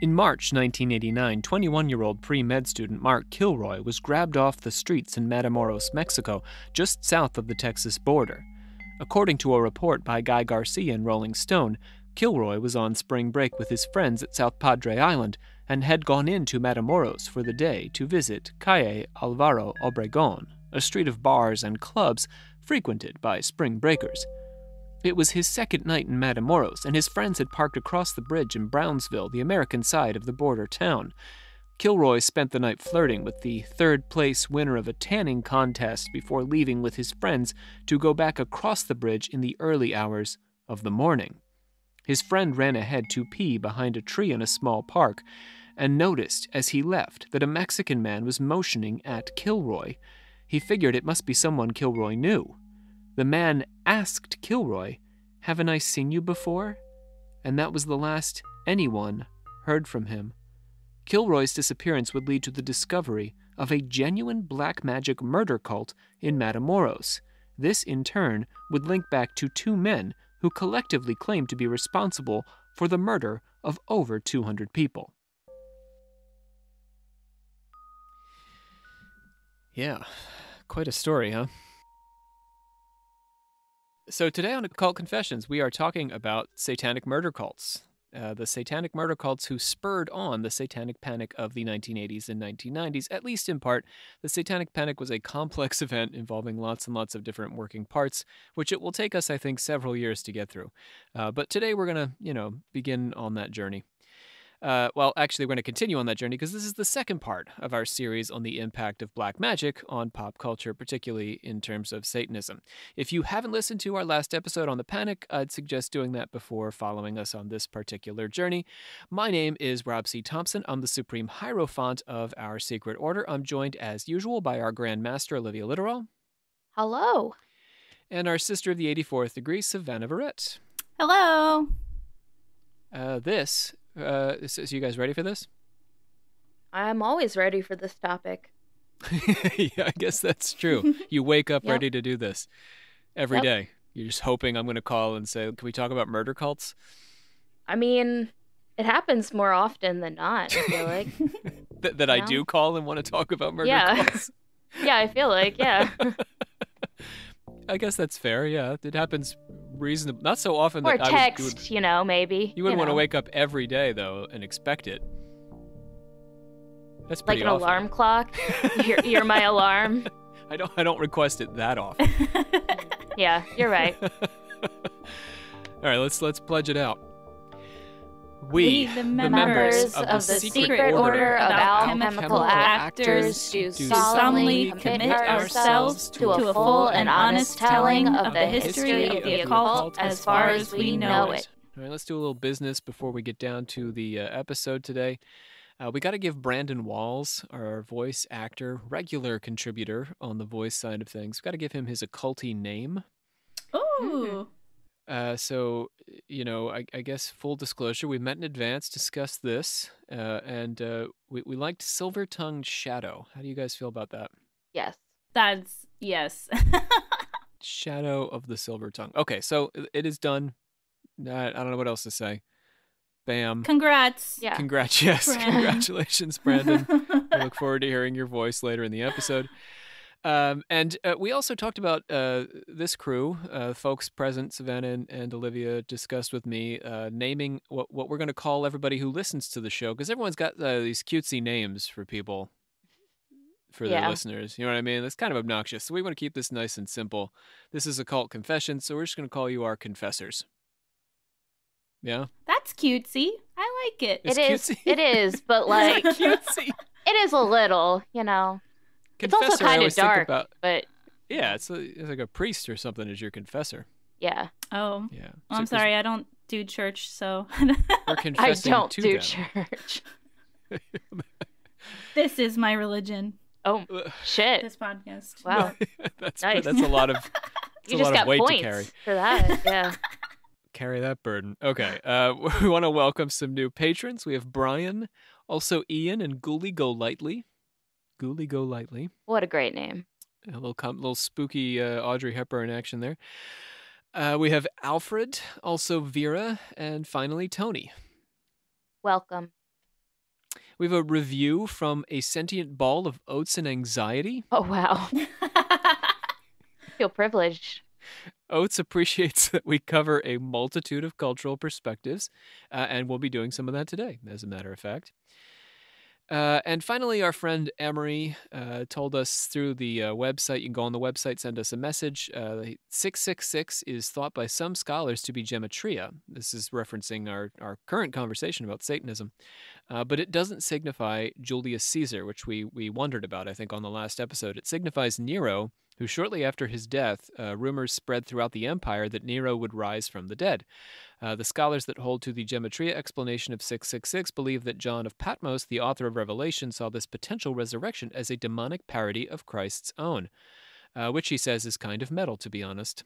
In March 1989, 21-year-old pre-med student Mark Kilroy was grabbed off the streets in Matamoros, Mexico, just south of the Texas border. According to a report by Guy Garcia in Rolling Stone, Kilroy was on spring break with his friends at South Padre Island and had gone into Matamoros for the day to visit Calle Alvaro Obregón, a street of bars and clubs frequented by spring breakers. It was his second night in Matamoros, and his friends had parked across the bridge in Brownsville, the American side of the border town. Kilroy spent the night flirting with the third-place winner of a tanning contest before leaving with his friends to go back across the bridge in the early hours of the morning. His friend ran ahead to pee behind a tree in a small park and noticed as he left that a Mexican man was motioning at Kilroy. He figured it must be someone Kilroy knew. The man asked Kilroy, "Haven't I seen you before?" And that was the last anyone heard from him. Kilroy's disappearance would lead to the discovery of a genuine black magic murder cult in Matamoros. This, in turn, would link back to two men who collectively claimed to be responsible for the murder of over 200 people. Yeah, quite a story, huh? So today on Occult Confessions, we are talking about satanic murder cults. The satanic murder cults who spurred on the satanic panic of the 1980s and 1990s, at least in part. The satanic panic was a complex event involving lots and lots of different working parts, which it will take us, I think, several years to get through. But today we're going to, begin on that journey. Actually, we're going to continue on that journey because this is the second part of our series on the impact of black magic on pop culture, particularly in terms of Satanism. If you haven't listened to our last episode on the panic, I'd suggest doing that before following us on this particular journey. My name is Rob C. Thompson. I'm the Supreme Hierophant of our Secret Order. I'm joined, as usual, by our Grand Master, Olivia Littoral. Hello. And our Sister of the 84th Degree, Savannah Verrett. Hello. So you guys ready for this? I'm always ready for this topic. Yeah, I guess that's true. You wake up ready to do this every day. You're just hoping I'm going to call and say, can we talk about murder cults? I mean, it happens more often than not, I feel like. that I do call and want to talk about murder cults? Yeah, I feel like, yeah. I guess that's fair, yeah. It happens reasonably, not so often or that text, maybe. You wouldn't want to wake up every day, though, and expect it. That's pretty like an often. Alarm clock. You're my alarm. I don't request it that often. Yeah, you're right. All right, let's pledge it out. We, the members of the Secret Order of Alchemical Actors, do solemnly commit ourselves to a full and honest telling of the history of the occult as far as we know it. All right, let's do a little business before we get down to the episode today. We got to give Brandon Walls, our voice actor, regular contributor on the voice side of things, we got to give him his occulty name. Ooh. So, I guess full disclosure, we met in advance, discussed this, and we liked Silver-Tongued Shadow. How do you guys feel about that? Yes. Yes. Shadow of the Silver Tongue. Okay, so it is done. I don't know what else to say. Bam. Congrats. Yeah. Congratulations, Brandon. I look forward to hearing your voice later in the episode. And we also talked about this crew, folks present, Savannah and Olivia discussed with me, naming what we're going to call everybody who listens to the show, because everyone's got these cutesy names for people, for their listeners. You know what I mean? That's kind of obnoxious. So we want to keep this nice and simple. This is Occult Confessions, so we're just going to call you our confessors. Yeah? That's cutesy. I like it. It is, but like, cutesy. It is a little, It's also kind of dark, but... Yeah, it's like a priest or something as your confessor. Yeah. Oh. Yeah. Well, I'm sorry, I don't do church, so... We're confessing I don't to do them. church. This is my religion. Oh, shit. This podcast. Wow. That's Nice. a lot of You just got weight points to carry. for that, yeah. Carry that burden. Okay. We want to welcome some new patrons. We have Brian, also Ian, and Ghoulie Go Lightly. Ghoulie Go Lightly. What a great name. A little spooky Audrey Hepburn action there. We have Alfred, also Vera, and finally Tony. Welcome. We have a review from a sentient ball of oats and anxiety. Oh, wow. I feel privileged. Oates appreciates that we cover a multitude of cultural perspectives, and we'll be doing some of that today, as a matter of fact. And finally, our friend Emery told us through the website. You can go on the website, send us a message. 666 is thought by some scholars to be gematria. This is referencing our current conversation about Satanism. But it doesn't signify Julius Caesar, which we wondered about, I think, on the last episode. It signifies Nero, who shortly after his death, rumors spread throughout the empire that Nero would rise from the dead. The scholars that hold to the gematria explanation of 666 believe that John of Patmos, the author of Revelation, saw this potential resurrection as a demonic parody of Christ's own, which he says is kind of metal, to be honest.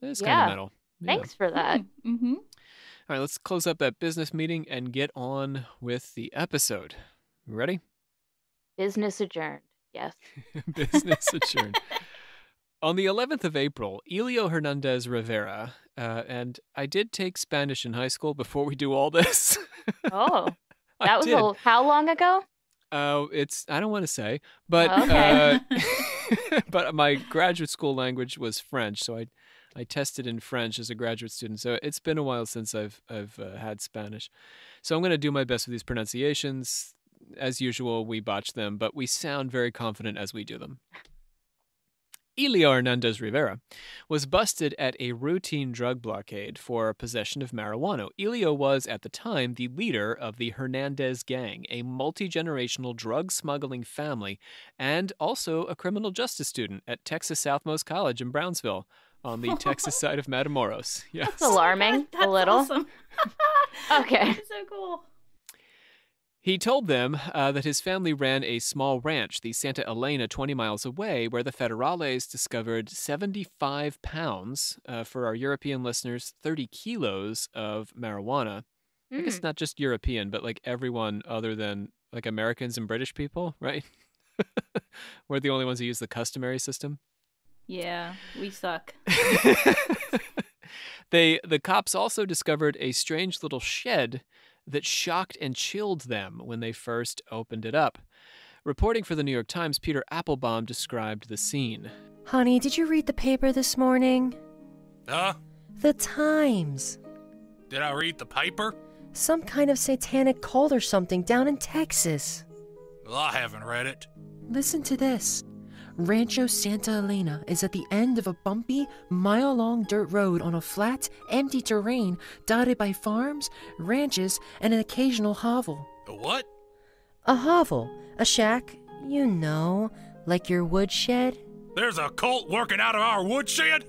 It is kind of metal. Yeah. Thanks for that. Mm-hmm. All right, let's close up that business meeting and get on with the episode. Ready? Business adjourned. Yes. Business adjourned. On the 11th of April, Elio Hernandez Rivera, and I did take Spanish in high school before we do all this. Oh, that was how long ago? I don't want to say, but okay. but my graduate school language was French, so I tested in French as a graduate student. So it's been a while since I've had Spanish. So I'm going to do my best with these pronunciations. As usual, we botch them, but we sound very confident as we do them. Elio Hernandez Rivera was busted at a routine drug blockade for possession of marijuana. Elio was, at the time, the leader of the Hernandez Gang, a multi-generational drug smuggling family, and also a criminal justice student at Texas Southmost College in Brownsville, on the Texas side of Matamoros. Yes. That's alarming. That's a little. Awesome. Okay. That's so cool. He told them that his family ran a small ranch, the Santa Elena, 20 miles away, where the Federales discovered 75 pounds, for our European listeners, 30 kilos of marijuana. I guess not just European, but like everyone other than like Americans and British people, right? We're the only ones who use the customary system. Yeah, we suck. The cops also discovered a strange little shed that shocked and chilled them when they first opened it up. Reporting for the New York Times, Peter Applebaum described the scene. Honey, did you read the paper this morning? The Times. Did I read the paper? Some kind of satanic cult or something down in Texas. Well, I haven't read it. Listen to this. Rancho Santa Elena is at the end of a bumpy, mile-long dirt road on a flat, empty terrain dotted by farms, ranches, and an occasional hovel. A what? A hovel. A shack, you know, like your woodshed. There's a cult working out of our woodshed?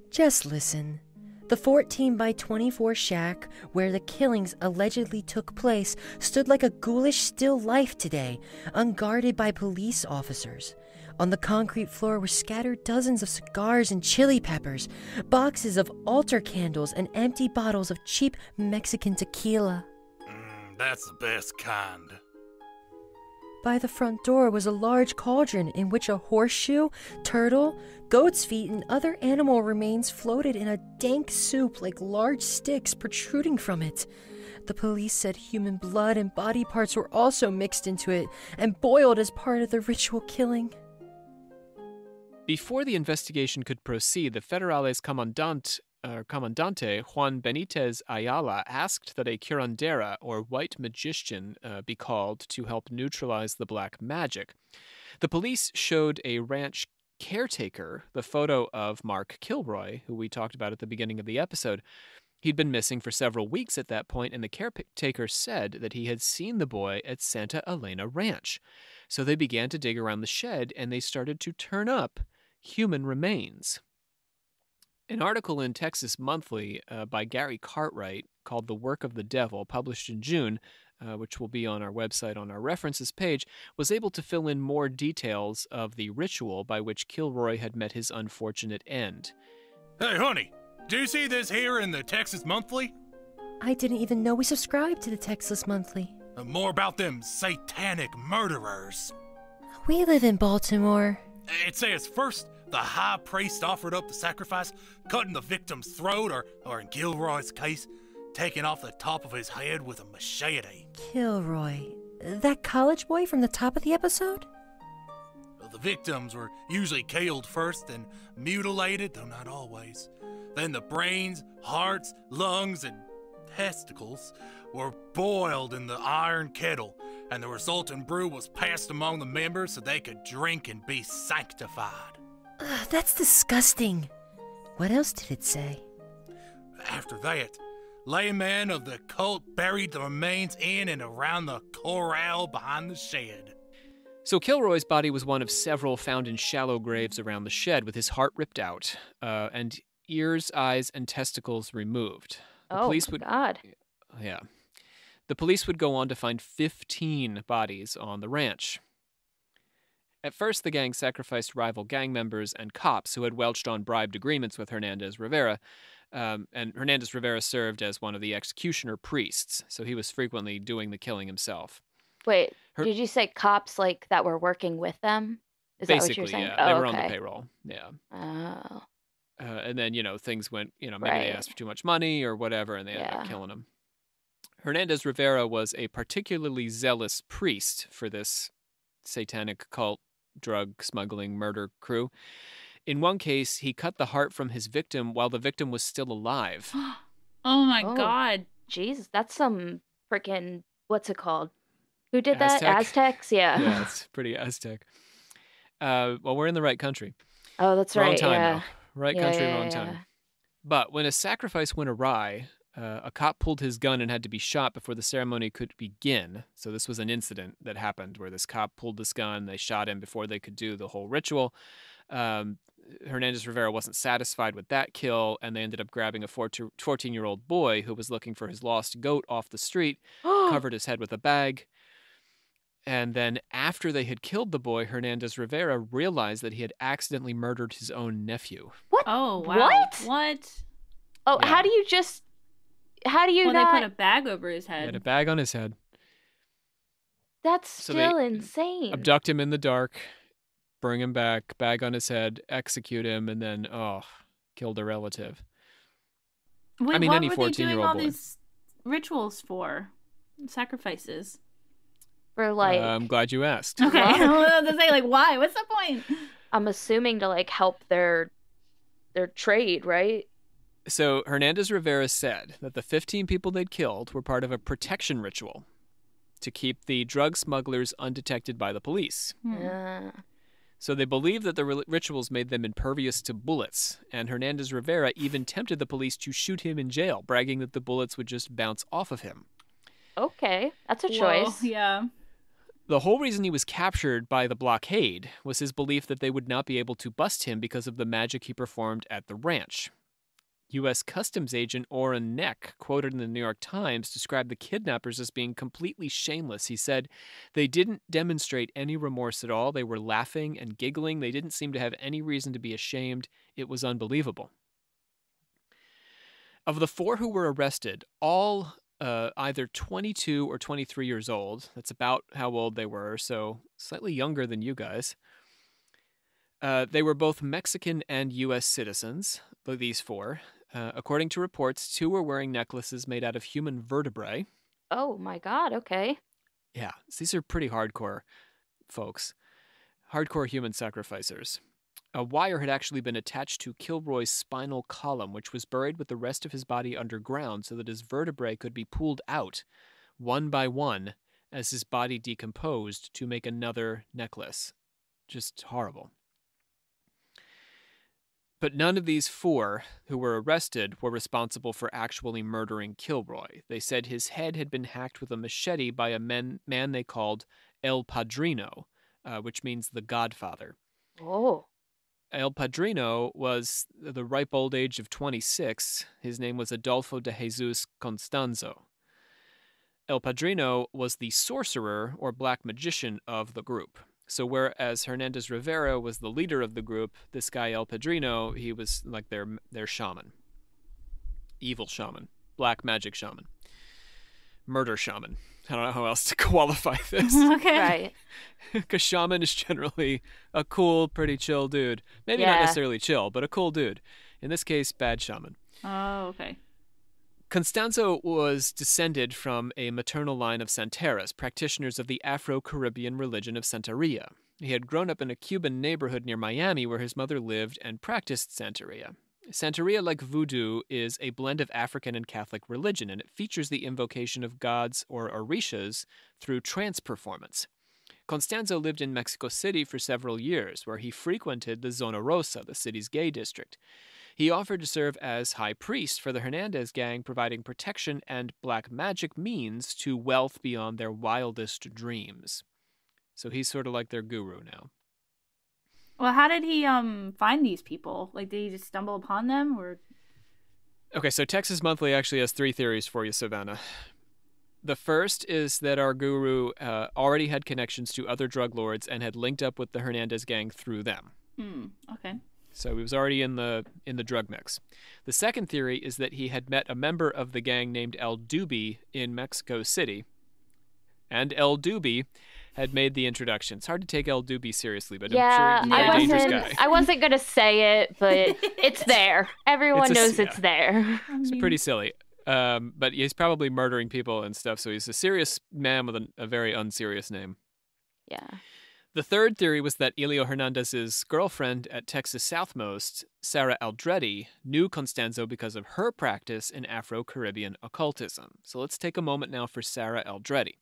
Just listen. The 14 by 24 shack where the killings allegedly took place stood like a ghoulish still life today, unguarded by police officers. On the concrete floor were scattered dozens of cigars and chili peppers, boxes of altar candles, and empty bottles of cheap Mexican tequila. That's the best kind. By the front door was a large cauldron in which a horseshoe, turtle, goat's feet, and other animal remains floated in a dank soup like large sticks protruding from it. The police said human blood and body parts were also mixed into it and boiled as part of the ritual killing. Before the investigation could proceed, the Federales Comandante Juan Benitez Ayala asked that a curandera, or white magician, be called to help neutralize the black magic. The police showed a ranch caretaker the photo of Mark Kilroy, who we talked about at the beginning of the episode. He'd been missing for several weeks at that point, and the caretaker said that he had seen the boy at Santa Elena Ranch. So they began to dig around the shed, and they started to turn up human remains. An article in Texas Monthly by Gary Cartwright called The Work of the Devil, published in June, which will be on our website on our references page, was able to fill in more details of the ritual by which Kilroy had met his unfortunate end. Hey, honey, do you see this here in the Texas Monthly? I didn't even know we subscribed to the Texas Monthly. More about them satanic murderers. We live in Baltimore. It says first, the high priest offered up the sacrifice, cutting the victim's throat, or in Kilroy's case, taking off the top of his head with a machete. Kilroy. that college boy from the top of the episode? Well, the victims were usually killed first and mutilated, though not always. Then the brains, hearts, lungs, and testicles were boiled in the iron kettle, and the resultant brew was passed among the members so they could drink and be sanctified. That's disgusting. What else did it say? After that, laymen of the cult buried the remains in and around the corral behind the shed. So Kilroy's body was one of several found in shallow graves around the shed with his heart ripped out, and ears, eyes, and testicles removed. God. Yeah. The police would go on to find 15 bodies on the ranch. At first, the gang sacrificed rival gang members and cops who had welched on bribed agreements with Hernandez Rivera, and Hernandez Rivera served as one of the executioner priests, so he was frequently doing the killing himself. Wait, did you say cops like that were working with them? Is that what you're saying? Yeah, they were on the payroll. Yeah. Oh. And then, things went, maybe they asked for too much money or whatever, and they ended up killing him. Hernandez Rivera was a particularly zealous priest for this satanic cult, drug smuggling, murder crew. In one case, he cut the heart from his victim while the victim was still alive. Oh my God. Jeez, that's some freaking, what's it called? Who did Aztec? that? Aztecs? Yeah. Yeah, it's pretty Aztec. Well, we're in the right country. Oh, that's wrong right. Time, yeah. though. Right country, wrong time. But when a sacrifice went awry, a cop pulled his gun and had to be shot before the ceremony could begin. So this was an incident that happened where this cop pulled this gun, they shot him before they could do the whole ritual. Hernandez Rivera wasn't satisfied with that kill, and they ended up grabbing a 14-year-old boy who was looking for his lost goat off the street, covered his head with a bag. And then after they had killed the boy, Hernandez Rivera realized that he had accidentally murdered his own nephew. What? Oh, wow. What? Oh, Yeah. how do you Well, not... they put a bag over his He had a head. bag on his head. That's So still they insane. Abduct him in the dark, bring him back, bag on his head, execute him, and then, killed a relative. Wait, I mean, what any were they doing 14-year-old all boy. these rituals for? Sacrifices. For like... I'm glad you asked. Okay. I was to say, like, why? What's the point? I'm assuming to like help their trade, right? So Hernandez Rivera said that the 15 people they'd killed were part of a protection ritual to keep the drug smugglers undetected by the police. So they believed that the rituals made them impervious to bullets, and Hernandez Rivera even tempted the police to shoot him in jail, bragging that the bullets would just bounce off of him. Okay, that's a Whoa, choice. yeah. The whole reason he was captured by the blockade was his belief that they would not be able to bust him because of the magic he performed at the ranch. U.S. Customs agent Orrin Neck, quoted in the New York Times, described the kidnappers as being completely shameless. He said, "They didn't demonstrate any remorse at all. They were laughing and giggling. They didn't seem to have any reason to be ashamed. It was unbelievable." Of the 4 who were arrested, all either 22 or 23 years old. That's about how old they were, so slightly younger than you guys. They were both Mexican and U.S. citizens, these 4. According to reports, 2 were wearing necklaces made out of human vertebrae. Oh my God, okay. Yeah, so these are pretty hardcore folks. Hardcore human sacrificers. A wire had actually been attached to Kilroy's spinal column, which was buried with the rest of his body underground so that his vertebrae could be pulled out, one by one, as his body decomposed to make another necklace. Just horrible. But none of these 4 who were arrested were responsible for actually murdering Kilroy. They said his head had been hacked with a machete by a man they called El Padrino, which means the Godfather. Oh. El Padrino was the ripe old age of 26. His name was Adolfo de Jesus Constanzo. El Padrino was the sorcerer or black magician of the group. So whereas Hernandez Rivera was the leader of the group, this guy El Padrino, he was like their shaman. Evil shaman. Black magic shaman. Murder shaman. I don't know how else to qualify this. Okay. Right. Because shaman is generally a cool, pretty chill dude. Maybe not Yeah. necessarily chill, but a cool dude. In this case, bad shaman. Oh, okay. Constanzo was descended from a maternal line of Santeras, practitioners of the Afro-Caribbean religion of Santeria. He had grown up in a Cuban neighborhood near Miami where his mother lived and practiced Santeria. Santeria, like voodoo, is a blend of African and Catholic religion, and it features the invocation of gods or orishas through trance performance. Constanzo lived in Mexico City for several years, where he frequented the Zona Rosa, the city's gay district. He offered to serve as high priest for the Hernandez gang, providing protection and black magic means to wealth beyond their wildest dreams. So he's sort of like their guru now. Well, how did he find these people? Like, did he just stumble upon them, or? Okay, so Texas Monthly actually has 3 theories for you, Savannah. The first is that our guru already had connections to other drug lords and had linked up with the Hernandez gang through them. Okay. So he was already in the drug mix. The second theory is that he had met a member of the gang named El Doobie in Mexico City, and El Doobie had made the introduction. It's hard to take El Doobie seriously, but I'm sure he's a very dangerous guy. I wasn't going to say it, but it's there. Everyone knows it's there. It's pretty silly. But he's probably murdering people and stuff, so he's a serious man with a very unserious name. Yeah. The third theory was that Elio Hernandez's girlfriend at Texas Southmost, Sarah Aldretti, knew Constanzo because of her practice in Afro-Caribbean occultism. So let's take a moment now for Sarah Aldretti.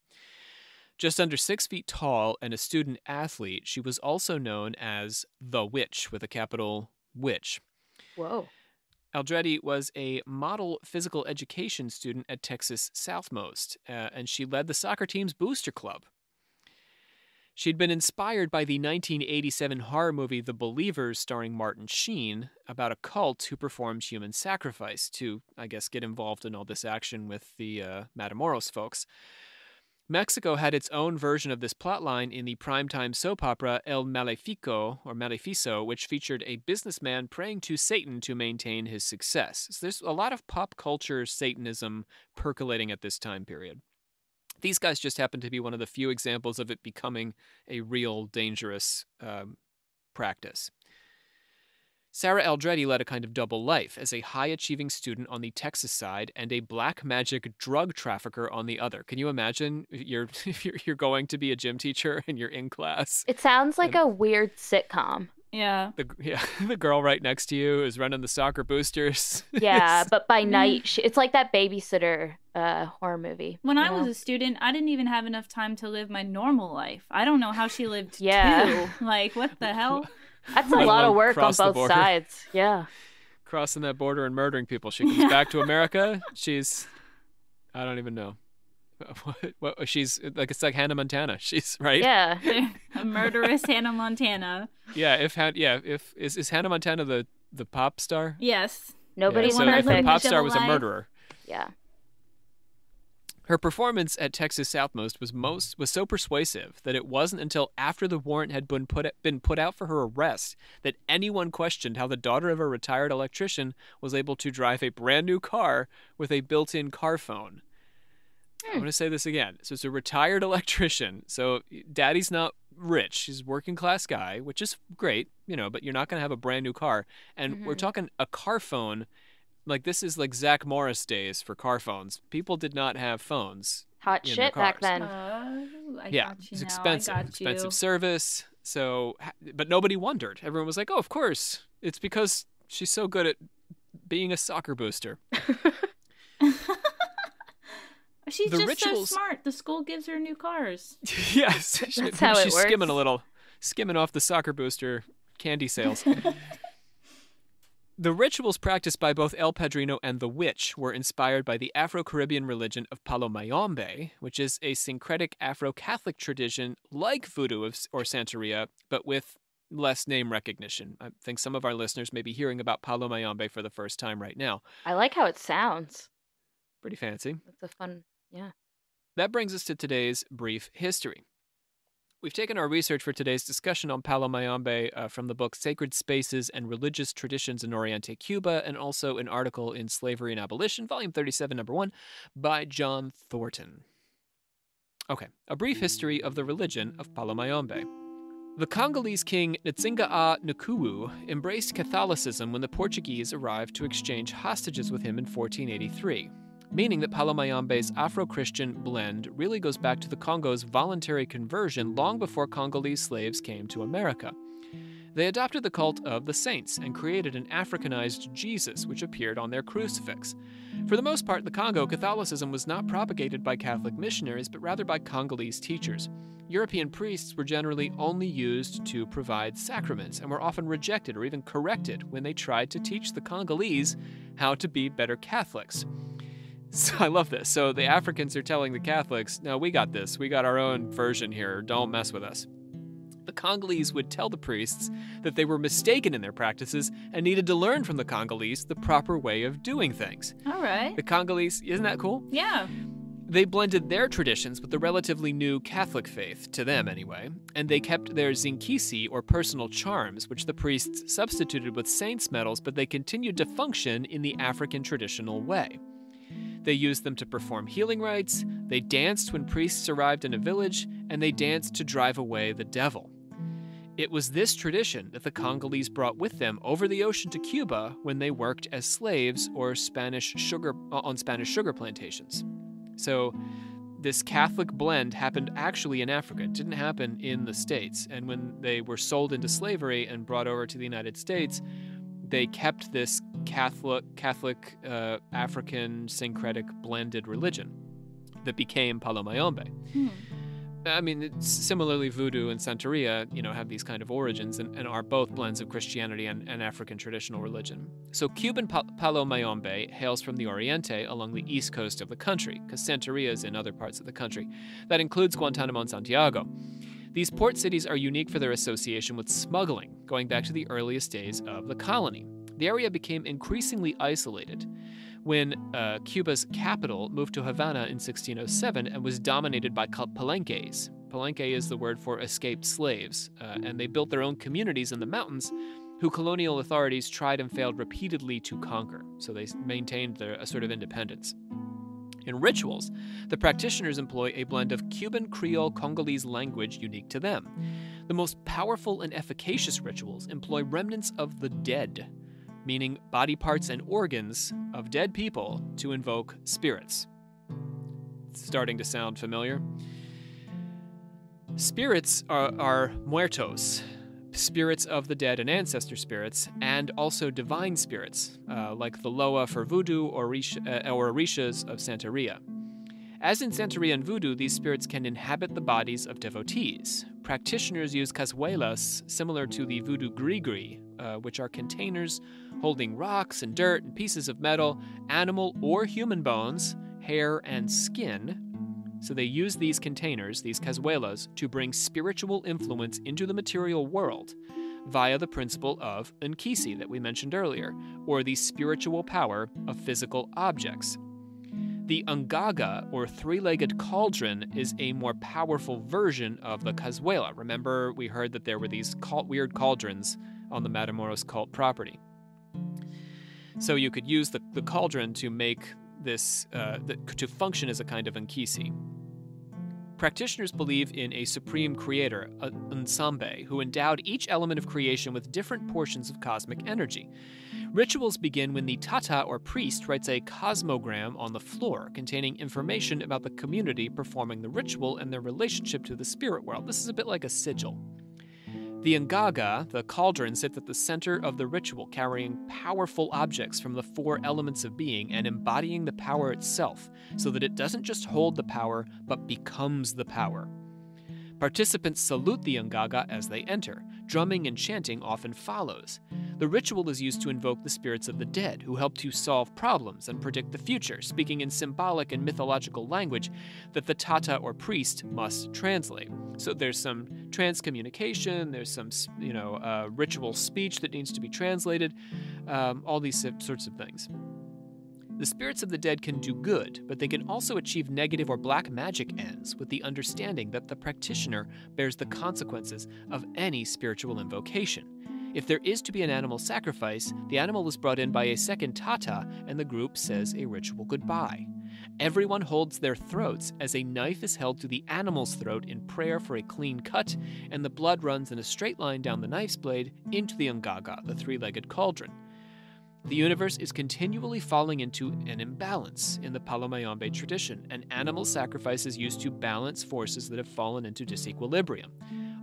Just under 6 feet tall and a student athlete, she was also known as the Witch, with a capital Witch. Whoa. Aldretti was a model physical education student at Texas Southmost, and she led the soccer team's booster club. She'd been inspired by the 1987 horror movie The Believers, starring Martin Sheen, about a cult who performed human sacrifice to, I guess, get involved in all this action with the Matamoros folks. Mexico had its own version of this plotline in the primetime soap opera El Malefico, or Maleficio, which featured a businessman praying to Satan to maintain his success. So there's a lot of pop culture Satanism percolating at this time period. These guys just happen to be one of the few examples of it becoming a real dangerous practice. Sarah Aldretti led a kind of double life as a high-achieving student on the Texas side and a black magic drug trafficker on the other. Can you imagine if you're going to be a gym teacher and you're in class? It sounds like a weird sitcom. Yeah. The girl right next to you is running the soccer boosters. Yeah, but by night, it's like that babysitter horror movie. When I was a student, I didn't even have enough time to live my normal life. I don't know how she lived two. Like, what the hell? That's a lot of work on both sides. Yeah. Crossing that border and murdering people. She comes back to America. I don't even know. What she's like, it's like Hannah Montana. She's right. Yeah, a murderous Hannah Montana. Yeah, is Hannah Montana the pop star? Yes. Nobody's perfect. The pop star was a murderer. Yeah. Her performance at Texas Southmost was so persuasive that it wasn't until after the warrant had been put out for her arrest that anyone questioned how the daughter of a retired electrician was able to drive a brand new car with a built-in car phone. I'm going to say this again. So it's a retired electrician. So daddy's not rich. He's a working class guy, which is great, but you're not going to have a brand new car. And we're talking a car phone. Like, this is like Zach Morris days for car phones. People did not have phones. Hot shit back then. It's expensive service. So, but nobody wondered. Everyone was like, oh, of course. It's because she's so good at being a soccer booster. She's just so smart. The school gives her new cars. Yes. That's how it works. Skimming off the soccer booster candy sales. The rituals practiced by both El Padrino and the Witch were inspired by the Afro-Caribbean religion of Palo Mayombe, which is a syncretic Afro-Catholic tradition like voodoo or Santeria, but with less name recognition. I think some of our listeners may be hearing about Palo Mayombe for the first time right now. I like how it sounds. Pretty fancy. It's a fun, yeah. That brings us to today's brief history. We've taken our research for today's discussion on Palo Mayombe from the book Sacred Spaces and Religious Traditions in Oriente, Cuba, and also an article in Slavery and Abolition, Volume 37, Number 1, by John Thornton. Okay, a brief history of the religion of Palo Mayombe. The Congolese king Ntsinga Nkuwu embraced Catholicism when the Portuguese arrived to exchange hostages with him in 1483. meaning that Palo Mayombe's Afro-Christian blend really goes back to the Congo's voluntary conversion long before Congolese slaves came to America. They adopted the cult of the saints and created an Africanized Jesus, which appeared on their crucifix. For the most part, the Congo, Catholicism was not propagated by Catholic missionaries, but rather by Congolese teachers. European priests were generally only used to provide sacraments and were often rejected or even corrected when they tried to teach the Congolese how to be better Catholics. So I love this. So the Africans are telling the Catholics, no, we got this. We got our own version here. Don't mess with us. The Congolese would tell the priests that they were mistaken in their practices and needed to learn from the Congolese the proper way of doing things. All right. The Congolese, isn't that cool? Yeah. They blended their traditions with the relatively new Catholic faith, to them anyway, and they kept their zinkisi, or personal charms, which the priests substituted with saints' medals, but they continued to function in the African traditional way. They used them to perform healing rites, they danced when priests arrived in a village, and they danced to drive away the devil. It was this tradition that the Congolese brought with them over the ocean to Cuba when they worked as slaves or on Spanish sugar plantations. So this Catholic blend happened actually in Africa. It didn't happen in the States. And when they were sold into slavery and brought over to the United States, they kept this Catholic African syncretic blended religion that became Palo Mayombe. I mean, it's similarly, Voodoo and Santeria, have these kind of origins and are both blends of Christianity and African traditional religion. So Cuban Palo Mayombe hails from the Oriente along the east coast of the country, because Santeria is in other parts of the country. That includes Guantanamo and Santiago. These port cities are unique for their association with smuggling, going back to the earliest days of the colony. The area became increasingly isolated when Cuba's capital moved to Havana in 1607 and was dominated by Palenques. Palenque is the word for escaped slaves, and they built their own communities in the mountains who colonial authorities tried and failed repeatedly to conquer, so they maintained a sort of independence. In rituals, the practitioners employ a blend of Cuban Creole Congolese language unique to them. The most powerful and efficacious rituals employ remnants of the dead, meaning body parts and organs of dead people, to invoke spirits. It's starting to sound familiar. Spirits are muertos, spirits of the dead and ancestor spirits, and also divine spirits, like the Loa for Voodoo or Orishas of Santeria. As in Santeria and Voodoo, these spirits can inhabit the bodies of devotees. Practitioners use cazuelas similar to the Voodoo grigri, which are containers holding rocks and dirt and pieces of metal, animal or human bones, hair, and skin. So they use these containers, these cazuelas, to bring spiritual influence into the material world via the principle of nkisi that we mentioned earlier, or the spiritual power of physical objects. The ngaga, or three-legged cauldron, is a more powerful version of the cazuela. Remember, we heard that there were these weird cauldrons on the Matamoros Cult property. So you could use the cauldron to make this, to function as a kind of nkisi. Practitioners believe in a supreme creator, Nsambe, who endowed each element of creation with different portions of cosmic energy. Rituals begin when the tata, or priest, writes a cosmogram on the floor containing information about the community performing the ritual and their relationship to the spirit world. This is a bit like a sigil. The ngaga, the cauldron, sits at the center of the ritual, carrying powerful objects from the four elements of being and embodying the power itself, so that it doesn't just hold the power, but becomes the power. Participants salute the ngaga as they enter. Drumming and chanting often follows. The ritual is used to invoke the spirits of the dead, who help to solve problems and predict the future, speaking in symbolic and mythological language that the tata, or priest, must translate. So there's some transcommunication, there's some, ritual speech that needs to be translated, all these sorts of things. The spirits of the dead can do good, but they can also achieve negative or black magic ends, with the understanding that the practitioner bears the consequences of any spiritual invocation. If there is to be an animal sacrifice, the animal is brought in by a second tata, and the group says a ritual goodbye. Everyone holds their throats as a knife is held to the animal's throat in prayer for a clean cut, and the blood runs in a straight line down the knife's blade into the ngaga, the three-legged cauldron. The universe is continually falling into an imbalance in the Palo Mayombe tradition, and animal sacrifice is used to balance forces that have fallen into disequilibrium.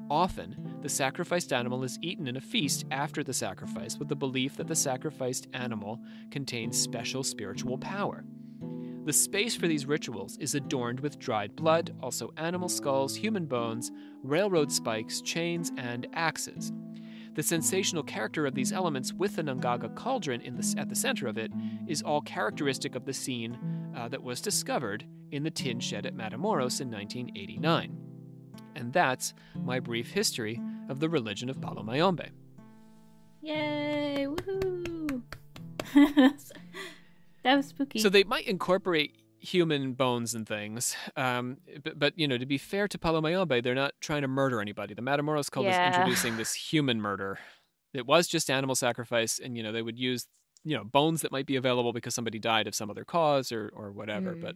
Often, the sacrificed animal is eaten in a feast after the sacrifice with the belief that the sacrificed animal contains special spiritual power. The space for these rituals is adorned with dried blood, also animal skulls, human bones, railroad spikes, chains, and axes. The sensational character of these elements with the Nungaga cauldron at the center of it is all characteristic of the scene that was discovered in the tin shed at Matamoros in 1989. And that's my brief history of the religion of Palo Mayombe. Yay! Woohoo! That was spooky. So they might incorporate human bones and things, but to be fair to Palo Mayombe, they're not trying to murder anybody. The Matamoros Cult is introducing this human murder. It was just animal sacrifice, and they would use bones that might be available because somebody died of some other cause or whatever. But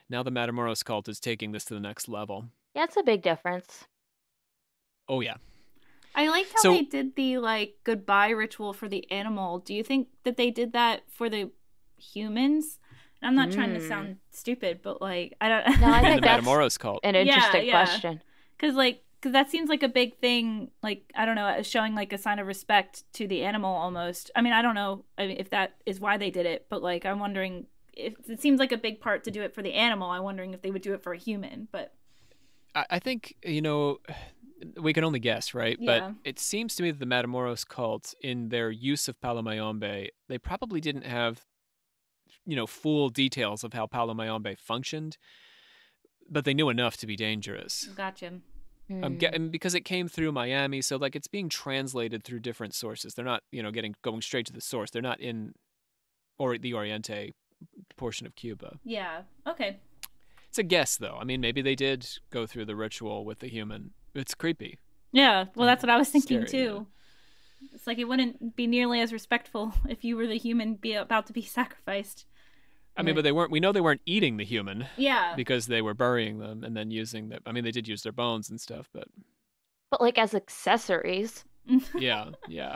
now the Matamoros Cult is taking this to the next level. Yeah, it's a big difference. Oh yeah. I liked how they did the goodbye ritual for the animal. Do you think that they did that for the humans? I'm not trying to sound stupid, but I don't. No, I think the that's Matamoros Cult. an interesting question. Because that seems like a big thing. I don't know, showing a sign of respect to the animal almost. I mean, I don't know if that is why they did it, but I'm wondering if it seems like a big part to do it for the animal. I'm wondering if they would do it for a human. But I think we can only guess, right? Yeah. But it seems to me that the Matamoros Cult, in their use of Palo Mayombe, they probably didn't have full details of how Palo Mayombe functioned, but they knew enough to be dangerous. Gotcha. Because it came through Miami, so it's being translated through different sources. They're not, going straight to the source. They're not in the Oriente portion of Cuba. Yeah. Okay. It's a guess, though. I mean, maybe they did go through the ritual with the human. It's creepy. Yeah. Well, that's what I was thinking Scary, too. It's it wouldn't be nearly as respectful if you were the human about to be sacrificed. I mean, but they weren't. We know they weren't eating the human. Yeah. Because they were burying them and then using them. I mean, they did use their bones and stuff, but as accessories. yeah.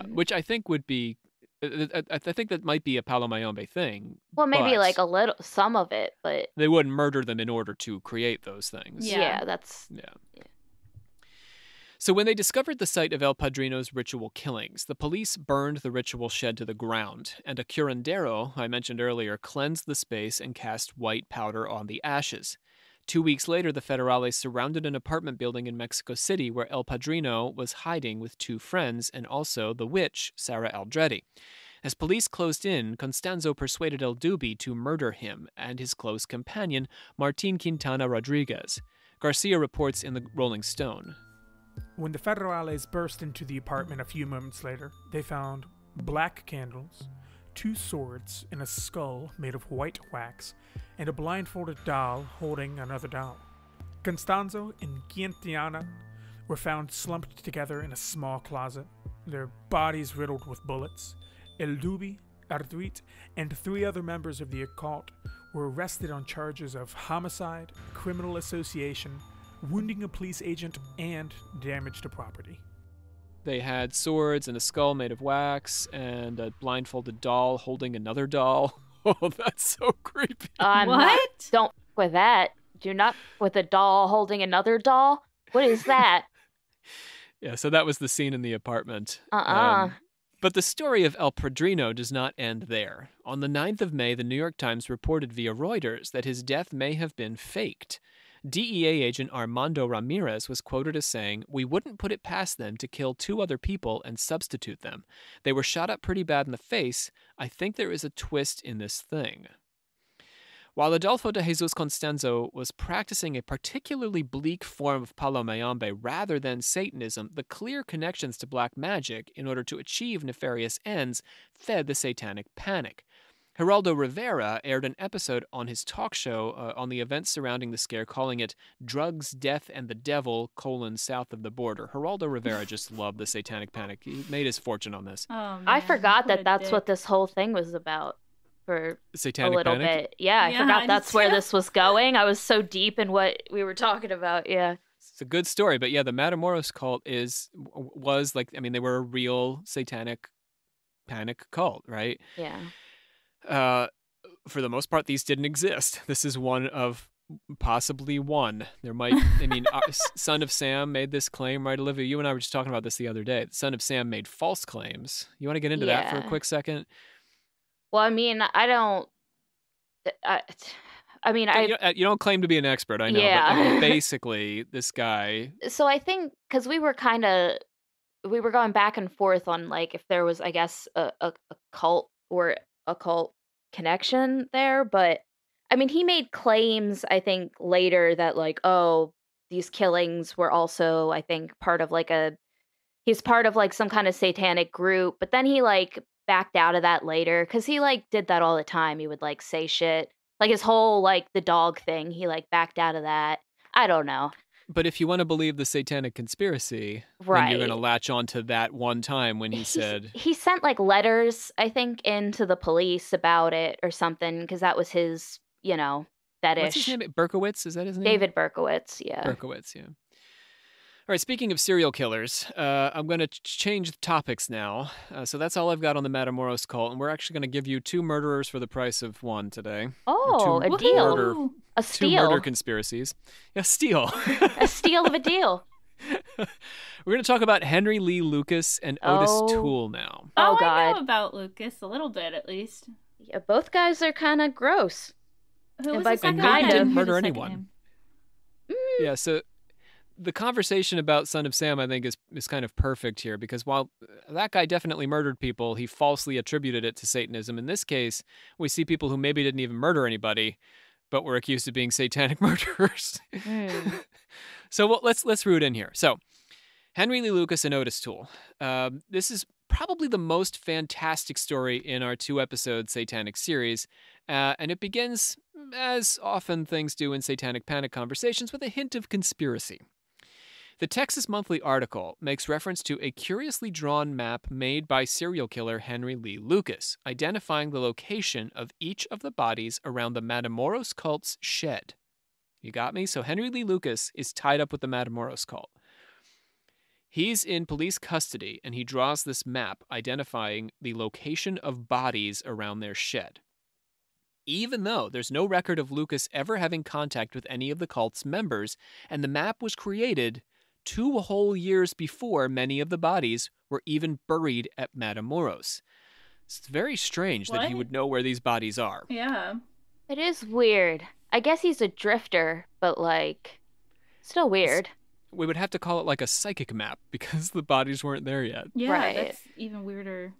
Which I think would be. I think that might be a Palo Mayombe thing. Well, maybe a little, some of it, but they wouldn't murder them in order to create those things. Yeah, that's. Yeah. So when they discovered the site of El Padrino's ritual killings, the police burned the ritual shed to the ground, and a curandero, I mentioned earlier, cleansed the space and cast white powder on the ashes. 2 weeks later, the Federales surrounded an apartment building in Mexico City where El Padrino was hiding with 2 friends and also the witch, Sarah Aldrete. As police closed in, Constanzo persuaded El Dubi to murder him and his close companion, Martin Quintana Rodriguez. Garcia reports in the Rolling Stone. When the Federales burst into the apartment a few moments later, they found black candles, 2 swords, and a skull made of white wax, and a blindfolded doll holding another doll. Constanzo and Quintana were found slumped together in a small closet, their bodies riddled with bullets. El Dubi, Arduit, and 3 other members of the occult were arrested on charges of homicide, criminal association, wounding a police agent, and damage to property. They had swords and a skull made of wax and a blindfolded doll holding another doll. Oh, that's so creepy. What? Don't with that. Do not with a doll holding another doll. What is that? Yeah, so that was the scene in the apartment. But the story of El Padrino does not end there. On the 9th of May, the New York Times reported via Reuters that his death may have been faked. DEA agent Armando Ramirez was quoted as saying, "We wouldn't put it past them to kill 2 other people and substitute them. They were shot up pretty bad in the face. I think there is a twist in this thing." While Adolfo de Jesus Constanzo was practicing a particularly bleak form of Palo Mayombe rather than Satanism, the clear connections to black magic in order to achieve nefarious ends fed the satanic panic. Geraldo Rivera aired an episode on his talk show on the events surrounding the scare, calling it Drugs, Death, and the Devil, South of the Border. Geraldo Rivera just loved the satanic panic. He made his fortune on this. Oh, man. I forgot that's what this whole thing was about for satanic a little panic? bit. Yeah, I forgot that's where this was going. I was so deep in what we were talking about, yeah. It's a good story, but yeah, the Matamoros Cult they were a real satanic panic cult, right? Yeah. For the most part, these didn't exist. This is one of possibly one. There might, I mean, Son of Sam made this claim, right, Olivia? You and I were just talking about this the other day. Son of Sam made false claims. You want to get into that for a quick second? Well, I mean, I don't. You don't claim to be an expert, I know. Yeah. But like, basically, this guy. So I think because we were going back and forth on like if there was, I guess, a cult or occult connection there, but I mean, he made claims, I think, later that like, oh, these killings were also, I think, he's part of like some kind of satanic group, but then he like backed out of that later because he like did that all the time. He would like say shit. Like his whole like the dog thing, he like backed out of that. I don't know. But if you want to believe the satanic conspiracy, then you're going to latch on to that one time when he said... He sent like letters, I think, into the police about it or something because that was his, fetish. What's his name? Berkowitz? Is that his name? David Berkowitz, yeah. Berkowitz, yeah. All right, speaking of serial killers, I'm going to change the topics now. So that's all I've got on the Matamoros Cult, and we're actually going to give you 2 murderers for the price of 1 today. Oh, a deal. A steal. 2 murder conspiracies. Yeah, steal. A steal of a deal. We're going to talk about Henry Lee Lucas and Otis Toole now. Oh, God. I know about Lucas, a little bit at least. Yeah, both guys are kind of gross. Who was the second guy? name? Didn't Who's murder the second anyone. name? Yeah, so the conversation about Son of Sam, I think, is kind of perfect here because while that guy definitely murdered people, he falsely attributed it to Satanism. In this case, we see people who maybe didn't even murder anybody, but were accused of being satanic murderers. So let's root in here. So Henry Lee Lucas and Otis Toole. This is probably the most fantastic story in our 2-episode Satanic series, and it begins, as often things do in Satanic Panic conversations, with a hint of conspiracy. The Texas Monthly article makes reference to a curiously drawn map made by serial killer Henry Lee Lucas, identifying the location of each of the bodies around the Matamoros Cult's shed. You got me? So Henry Lee Lucas is tied up with the Matamoros Cult. He's in police custody, and he draws this map identifying the location of bodies around their shed. Even though there's no record of Lucas ever having contact with any of the cult's members, and the map was created 2 whole years before many of the bodies were even buried at Matamoros. It's very strange that he would know where these bodies are. Yeah. It is weird. I guess he's a drifter, but like, still weird. We would have to call it like a psychic map because the bodies weren't there yet. Yeah, Right. That's even weirder.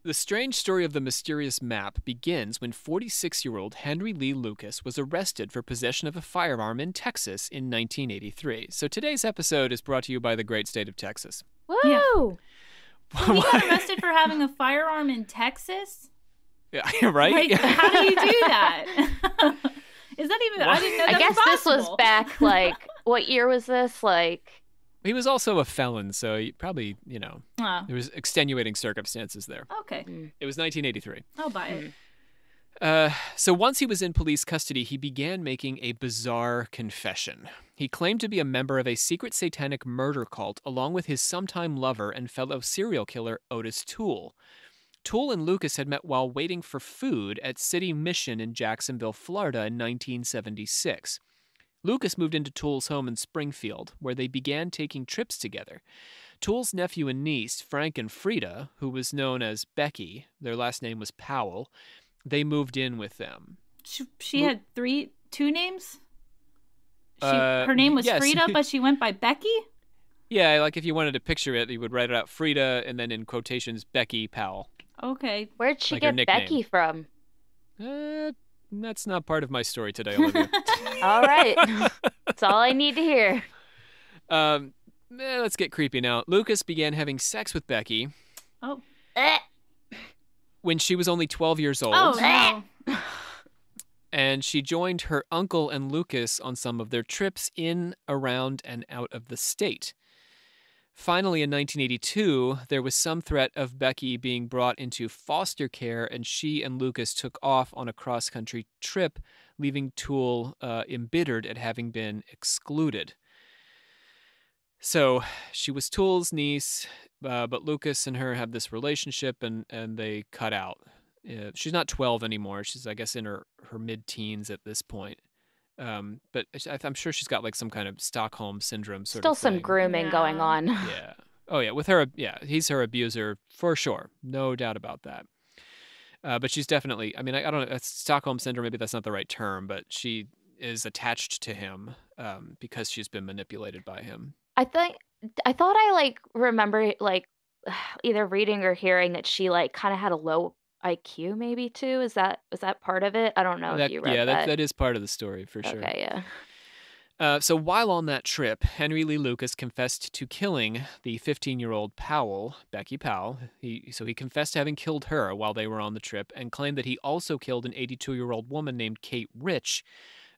The strange story of the mysterious map begins when 46-year-old Henry Lee Lucas was arrested for possession of a firearm in Texas in 1983. So today's episode is brought to you by the great state of Texas. Woo! Yeah. He got arrested for having a firearm in Texas? Yeah, right? Like, how do you do that? Is that even... I didn't know that I guess this was possible. back, like, what year was this? Like... He was also a felon, so he probably, there was extenuating circumstances there. Okay. It was 1983. I'll buy it. So once he was in police custody, he began making a bizarre confession. He claimed to be a member of a secret satanic murder cult along with his sometime lover and fellow serial killer Otis Toole. Toole and Lucas had met while waiting for food at City Mission in Jacksonville, Florida in 1976. Lucas moved into Toole's home in Springfield, where they began taking trips together. Toole's nephew and niece, Frank and Frida, who was known as Becky, their last name was Powell, they moved in with them. She had 2 names? Her name was yes. Frida, but she went by Becky? Yeah, like if you wanted to picture it, you would write it out Frida and then in quotations, Becky Powell. Okay. Where'd she Like her get nickname. Becky from? That's not part of my story today, Olivia. All right. That's all I need to hear. Let's get creepy now. Lucas began having sex with Becky Oh. when she was only 12 years old. Oh, no. And she joined her uncle and Lucas on some of their trips in, around, and out of the state. Finally, in 1982, there was some threat of Becky being brought into foster care, and she and Lucas took off on a cross-country trip, leaving Toole embittered at having been excluded. So she was Toole's niece. but Lucas and her have this relationship, and they cut out. She's not 12 anymore. She's, I guess, in her mid-teens at this point. But I'm sure she's got like some kind of Stockholm syndrome sort Still of thing. some grooming going on. Yeah. Oh, yeah. With her, he's her abuser for sure. No doubt about that. But she's definitely, I mean, I don't know, Stockholm syndrome, maybe that's not the right term, but she is attached to him because she's been manipulated by him. I thought I like remember like either reading or hearing that she like kind of had a low IQ maybe too. Was that part of it? I don't know if you read that. That is part of the story for sure. Okay, yeah. So while on that trip, Henry Lee Lucas confessed to killing the 15-year-old Powell, Becky Powell. He confessed to having killed her while they were on the trip, and claimed that he also killed an 82-year-old woman named Kate Rich,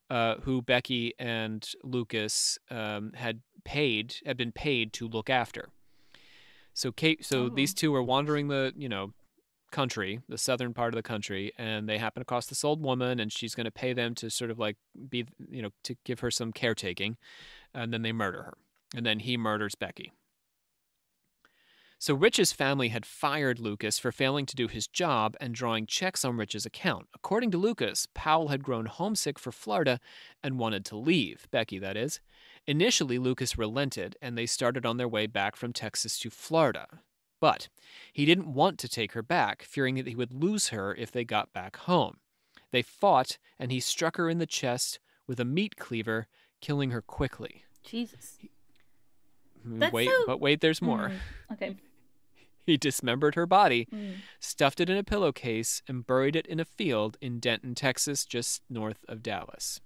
who Becky and Lucas had been paid to look after. So these two were wandering the country, the southern part of the country, and they happen across this old woman, and she's going to pay them to sort of like be, to give her some caretaking, and then they murder her, and then he murders Becky. So Rich's family had fired Lucas for failing to do his job and drawing checks on Rich's account. According to Lucas, Powell had grown homesick for Florida and wanted to leave, Becky that is. Initially, Lucas relented, and they started on their way back from Texas to Florida. But he didn't want to take her back, fearing that he would lose her if they got back home. They fought, and he struck her in the chest with a meat cleaver, killing her quickly. Jesus. Wait, there's more. Okay. He dismembered her body, stuffed it in a pillowcase, and buried it in a field in Denton, Texas, just north of Dallas.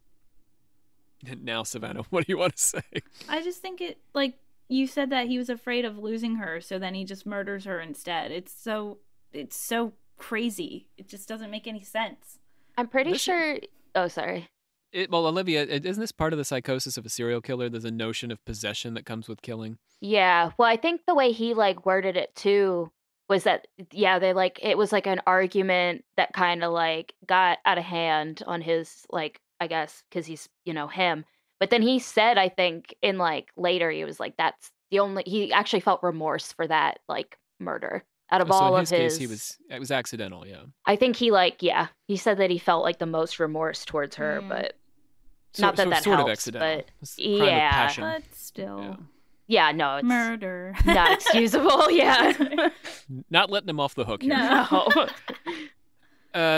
And now, Savannah, what do you want to say? I just think it, like, you said that he was afraid of losing her, so then he just murders her instead. It's so crazy. It just doesn't make any sense. I'm pretty sure... Oh, sorry. Olivia, isn't this part of the psychosis of a serial killer? There's a notion of possession that comes with killing. Yeah. Well, I think the way he like worded it too was that, yeah, they like, it was like an argument that kind of like got out of hand on his, like, I guess, because he's, him. But then he said, I think in like later, he was like, that's the only, he actually felt remorse for that like murder out of all of his. So in his case, it was accidental. Yeah. I think he he said that he felt like the most remorse towards her, but not that sort helps, of accidental. But yeah, passion. But still. Yeah, no, it's murder. Not excusable. Yeah. Not letting him off the hook here. No.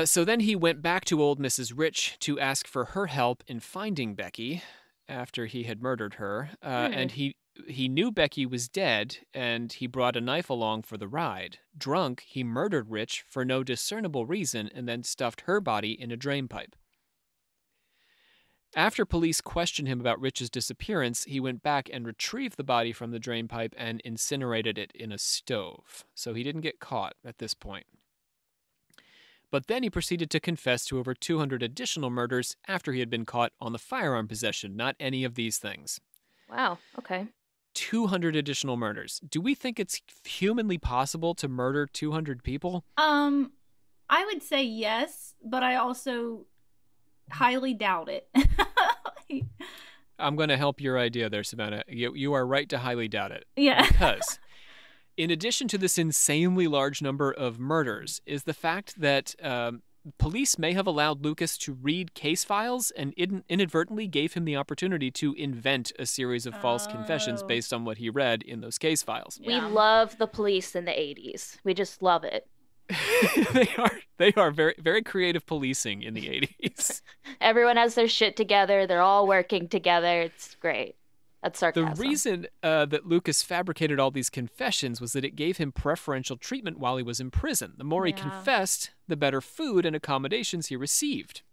So then he went back to old Mrs. Rich to ask for her help in finding Becky after he had murdered her. And he knew Becky was dead, and he brought a knife along for the ride. Drunk, he murdered Rich for no discernible reason and then stuffed her body in a drain pipe. After police questioned him about Rich's disappearance, he went back and retrieved the body from the drain pipe and incinerated it in a stove. So he didn't get caught at this point. But then he proceeded to confess to over 200 additional murders after he had been caught on the firearm possession, not any of these things. Wow, okay. 200 additional murders. Do we think it's humanly possible to murder 200 people? I would say yes, but I also highly doubt it. I'm going to help your idea there, Savannah. You are right to highly doubt it. Yeah. Because in addition to this insanely large number of murders is the fact that police may have allowed Lucas to read case files and inadvertently gave him the opportunity to invent a series of false confessions based on what he read in those case files. We love the police in the 80s. We just love it. They are very, very creative policing in the 80s. Everyone has their shit together. They're all working together. It's great. That's sarcasm. The reason that Lucas fabricated all these confessions was that it gave him preferential treatment while he was in prison. The more he confessed, the better food and accommodations he received.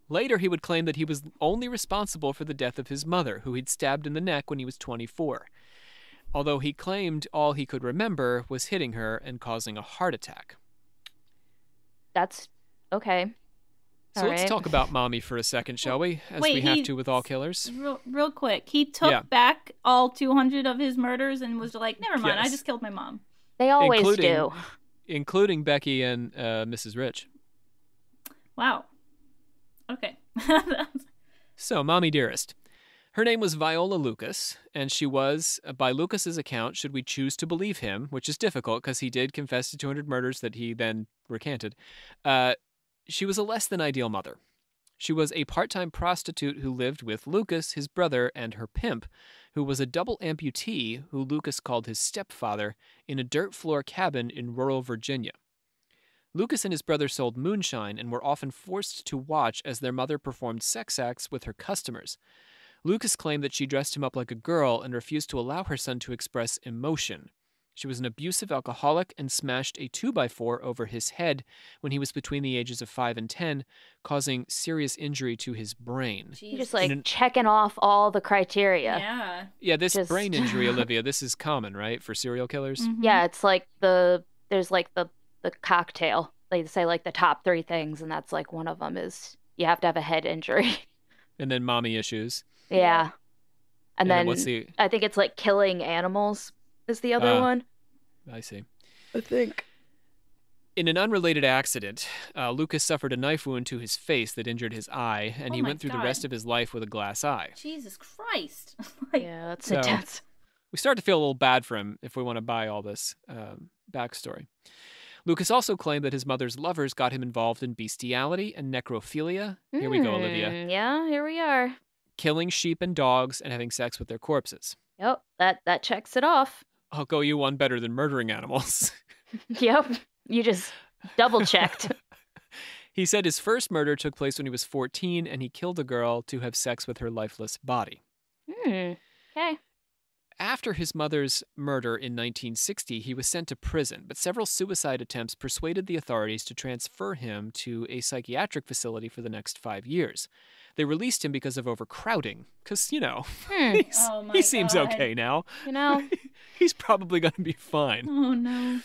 Later, he would claim that he was only responsible for the death of his mother, who he'd stabbed in the neck when he was 24. Although he claimed all he could remember was hitting her and causing a heart attack. That's okay. So let's talk about Mommy for a second, shall we? As we have to with all killers. Real quick. He took back all 200 of his murders and was like, never mind, I just killed my mom. They always do. Including Becky and Mrs. Rich. Wow. Okay. So, Mommy Dearest. Her name was Viola Lucas, and she was, by Lucas's account, should we choose to believe him, which is difficult because he did confess to 200 murders that he then recanted, she was a less than ideal mother. She was a part-time prostitute who lived with Lucas, his brother, and her pimp, who was a double amputee who Lucas called his stepfather, in a dirt floor cabin in rural Virginia. Lucas and his brother sold moonshine and were often forced to watch as their mother performed sex acts with her customers. Lucas claimed that she dressed him up like a girl and refused to allow her son to express emotion. She was an abusive alcoholic and smashed a 2x4 over his head when he was between the ages of 5 and 10, causing serious injury to his brain. You're just checking off all the criteria. Yeah. Yeah, this brain injury, Olivia, this is common, right, for serial killers? Mm-hmm. Yeah, it's like there's like the cocktail. They say like the top 3 things, and that's like one of them is you have to have a head injury. And then mommy issues. Yeah. And then what's the... I think it's like killing animals is the other one. I see. I think. In an unrelated accident, Lucas suffered a knife wound to his face that injured his eye, and he went through the rest of his life with a glass eye. Jesus Christ. Yeah, that's intense. We start to feel a little bad for him if we want to buy all this backstory. Lucas also claimed that his mother's lovers got him involved in bestiality and necrophilia. Here we go, Olivia. Yeah, here we are. Killing sheep and dogs and having sex with their corpses. Yep, that checks it off. I'll go you one better than murdering animals. Yep, you just double-checked. He said his first murder took place when he was 14, and he killed a girl to have sex with her lifeless body. Okay. After his mother's murder in 1960, he was sent to prison, but several suicide attempts persuaded the authorities to transfer him to a psychiatric facility for the next 5 years. They released him because of overcrowding, because, he seems okay now. He's probably going to be fine. Oh, no.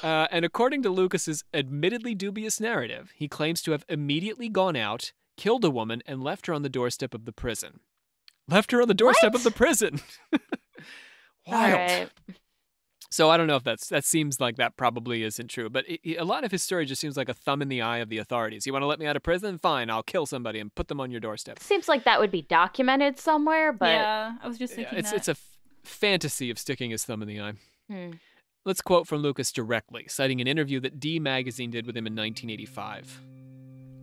And according to Lucas's admittedly dubious narrative, he claims to have immediately gone out, killed a woman, and left her on the doorstep of the prison. Left her on the doorstep of the prison. Wild. Right. So I don't know if that seems like that probably isn't true, but a lot of his story just seems like a thumb in the eye of the authorities. You want to let me out of prison? Fine, I'll kill somebody and put them on your doorstep. Seems like that would be documented somewhere, but... Yeah, I was just thinking it's a fantasy of sticking his thumb in the eye. Let's quote from Lucas directly, citing an interview that D Magazine did with him in 1985.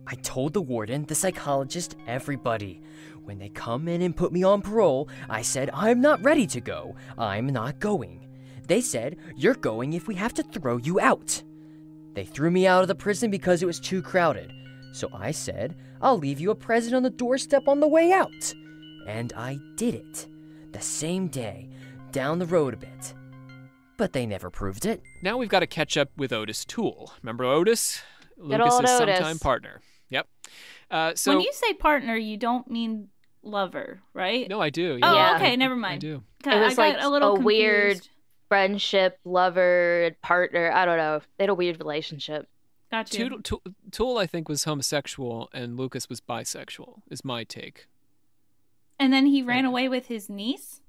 I told the warden, the psychologist, everybody. When they come in and put me on parole, I said, I'm not ready to go. I'm not going. They said, you're going if we have to throw you out. They threw me out of the prison because it was too crowded. So I said, I'll leave you a present on the doorstep on the way out. And I did it. The same day, down the road a bit. But they never proved it. Now we've got to catch up with Otis Toole. Remember Otis? Good old Lucas's Otis. sometime partner. Yep. So when you say partner, you don't mean lover, right? No, I do. Oh, Yeah. okay, never mind. I do. It was like a little weird confused. friendship, lover, partner. I don't know. They had a weird relationship. Gotcha. Toole, I think, was homosexual, and Lucas was bisexual, is my take. And then he ran away with his niece?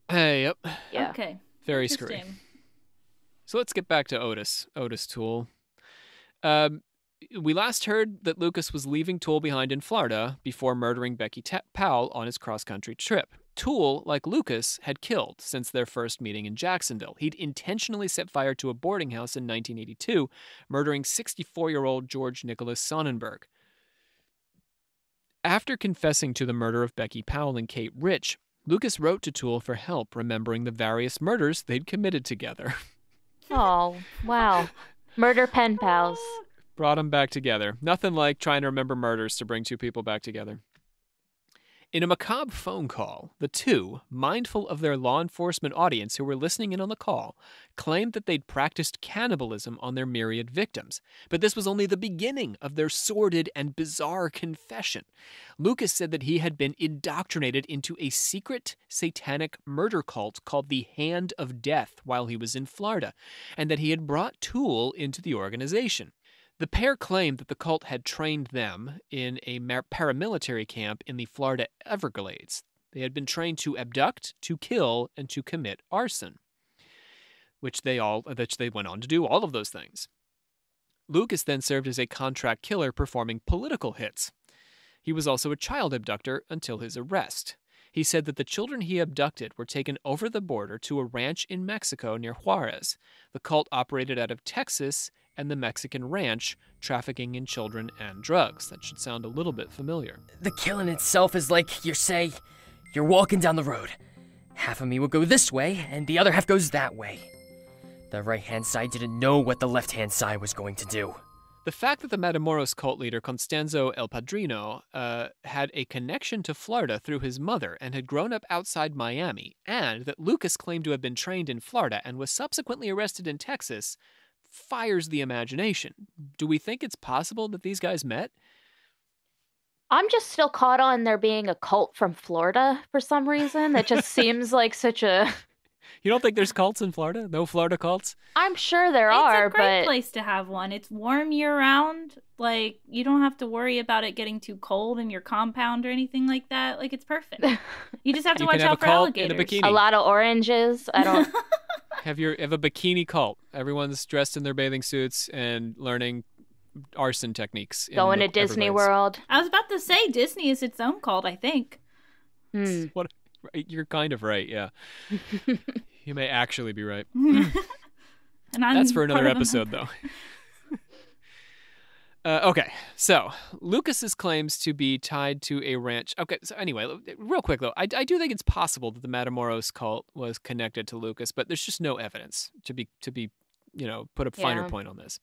Hey, yep. Yeah. Okay. Very screwy. Interesting. So let's get back to Otis Toole. We last heard that Lucas was leaving Toole behind in Florida before murdering Becky Powell on his cross-country trip. Toole, like Lucas, had killed since their first meeting in Jacksonville. He'd intentionally set fire to a boarding house in 1982, murdering 64-year-old George Nicholas Sonnenberg. After confessing to the murder of Becky Powell and Kate Rich, Lucas wrote to Toole for help remembering the various murders they'd committed together. Oh, wow. Murder pen pals. Brought them back together. Nothing like trying to remember murders to bring two people back together. In a macabre phone call, the two, mindful of their law enforcement audience who were listening in on the call, claimed that they'd practiced cannibalism on their myriad victims. But this was only the beginning of their sordid and bizarre confession. Lucas said that he had been indoctrinated into a secret satanic murder cult called the Hand of Death while he was in Florida, and that he had brought Toole into the organization. The pair claimed that the cult had trained them in a paramilitary camp in the Florida Everglades. They had been trained to abduct, to kill, and to commit arson, which they went on to do all of those things. Lucas then served as a contract killer performing political hits. He was also a child abductor until his arrest. He said that the children he abducted were taken over the border to a ranch in Mexico near Juarez. The cult operated out of Texas and the Mexican ranch, trafficking in children and drugs. That should sound a little bit familiar. The killing itself is like, you're walking down the road. Half of me will go this way, and the other half goes that way. The right-hand side didn't know what the left-hand side was going to do. The fact that the Matamoros cult leader Constanzo El Padrino had a connection to Florida through his mother and had grown up outside Miami, and that Lucas claimed to have been trained in Florida and was subsequently arrested in Texas, fires the imagination. Do we think it's possible that these guys met? I'm just still caught on there being a cult from Florida for some reason. That just seems like such a... You don't think there's cults in Florida? No Florida cults? I'm sure there are, but... It's a great place to have one. It's warm year-round. Like, you don't have to worry about it getting too cold in your compound or anything like that. Like, it's perfect. You just have to watch out for alligators. In a bikini. A lot of oranges. I don't... Have a bikini cult. Everyone's dressed in their bathing suits and learning arson techniques. Going to Disney World. I was about to say Disney is its own cult, I think. What? You're kind of right, yeah. You may actually be right. And That's for another episode, though. Okay, so Lucas's claims to be tied to a ranch. Okay, so anyway, real quick though, I do think it's possible that the Matamoros cult was connected to Lucas, but there's just no evidence to be put a finer point on this.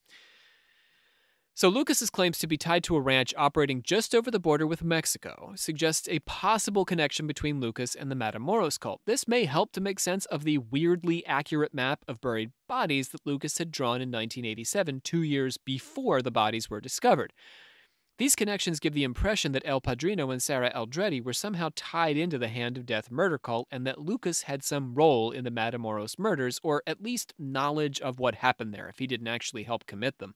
So Lucas's claims to be tied to a ranch operating just over the border with Mexico suggests a possible connection between Lucas and the Matamoros cult. This may help to make sense of the weirdly accurate map of buried bodies that Lucas had drawn in 1987, 2 years before the bodies were discovered. These connections give the impression that El Padrino and Sarah Aldrete were somehow tied into the Hand of Death murder cult and that Lucas had some role in the Matamoros murders, or at least knowledge of what happened there if he didn't actually help commit them.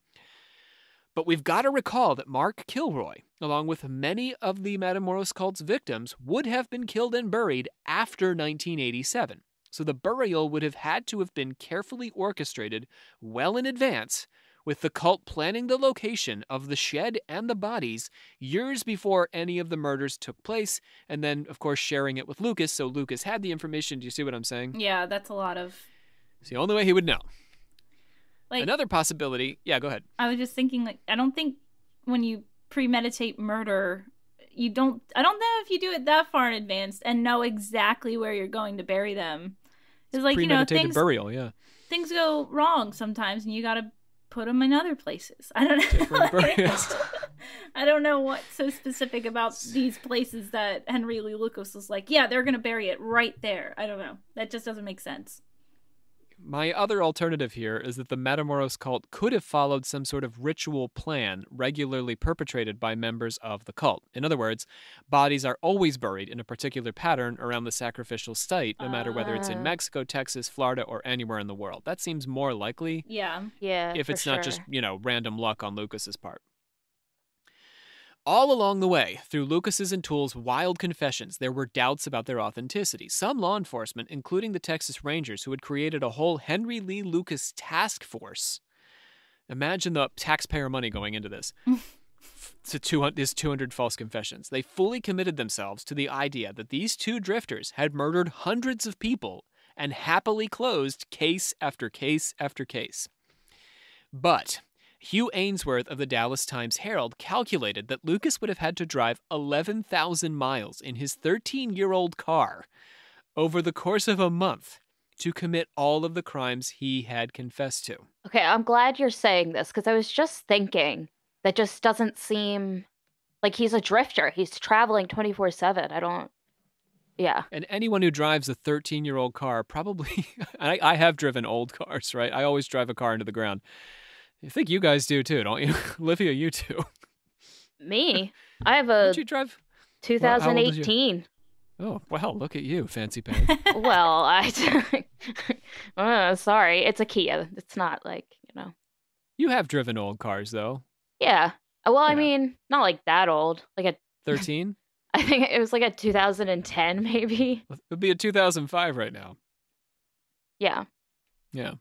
But we've got to recall that Mark Kilroy, along with many of the Matamoros cult's victims, would have been killed and buried after 1987. So the burial would have had to have been carefully orchestrated well in advance, with the cult planning the location of the shed and the bodies years before any of the murders took place, and then, of course, sharing it with Lucas, so Lucas had the information. Do you see what I'm saying? Yeah, that's a lot of... It's the only way he would know. Like, another possibility... Yeah, go ahead. I was just thinking, like, I don't think when you premeditate murder, I don't know if you do it that far in advance and know exactly where you're going to bury them. It's like, premeditated burial, yeah. Things go wrong sometimes, and you got to put them in other places. I don't know. I don't know what's so specific about these places that Henry Lee Lucas was like, yeah, they're going to bury it right there. I don't know. That just doesn't make sense. My other alternative here is that the Matamoros cult could have followed some sort of ritual plan regularly perpetrated by members of the cult. In other words, bodies are always buried in a particular pattern around the sacrificial site, no matter whether it's in Mexico, Texas, Florida, or anywhere in the world. That seems more likely. Yeah. If it's not just, random luck on Lucas's part. All along the way, through Lucas's and Toole's wild confessions, there were doubts about their authenticity. Some law enforcement, including the Texas Rangers, who had created a whole Henry Lee Lucas task force. Imagine the taxpayer money going into this. His 200 false confessions. They fully committed themselves to the idea that these two drifters had murdered hundreds of people and happily closed case after case after case. But Hugh Ainsworth of the Dallas Times-Herald calculated that Lucas would have had to drive 11,000 miles in his 13-year-old car over the course of a month to commit all of the crimes he had confessed to. Okay, I'm glad you're saying this, because I was just thinking that just doesn't seem like he's a drifter. He's traveling 24/7. Yeah. And anyone who drives a 13-year-old car probably... I have driven old cars, right? I always drive a car into the ground. I think you guys do too, don't you? Olivia, you too. Me? I have a Did you drive? 2018. Oh, wow, look at you, fancy pants. Well, sorry. It's a Kia. It's not like, You have driven old cars, though. Yeah. Well, I mean, not like that old. Like a 13? I think it was like a 2010, maybe. It would be a 2005 right now. Yeah. Yeah.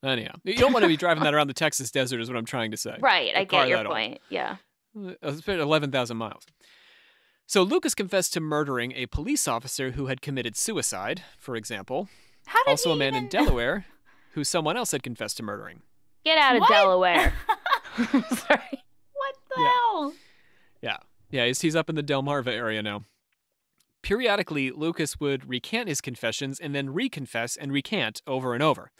Anyhow, you don't want to be driving that around the Texas desert is what I'm trying to say. Right, I get your point. Yeah. It's 11,000 miles. So Lucas confessed to murdering a police officer who had committed suicide, for example. How did Also he a man even... in Delaware who someone else had confessed to murdering. Get out of What? Delaware. Sorry. What the hell? Yeah, he's up in the Delmarva area now. Periodically, Lucas would recant his confessions and then reconfess and recant over and over.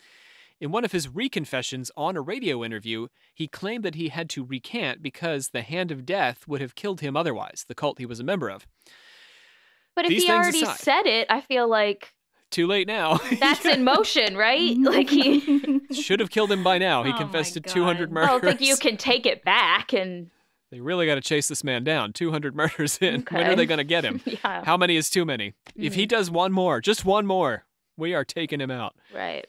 In one of his reconfessions on a radio interview, he claimed that he had to recant because the Hand of Death would have killed him otherwise, the cult he was a member of. But if These he things already aside- said it, I feel like Too late now. that's in motion, right? Like he... Should have killed him by now. He Oh confessed my to 200 God. murders. I don't think you can take it back and... They really got to chase this man down. 200 murders in. When are Okay. they going to get him? Yeah. How many is too many? If he does one more, just one more, we are taking him out. Right.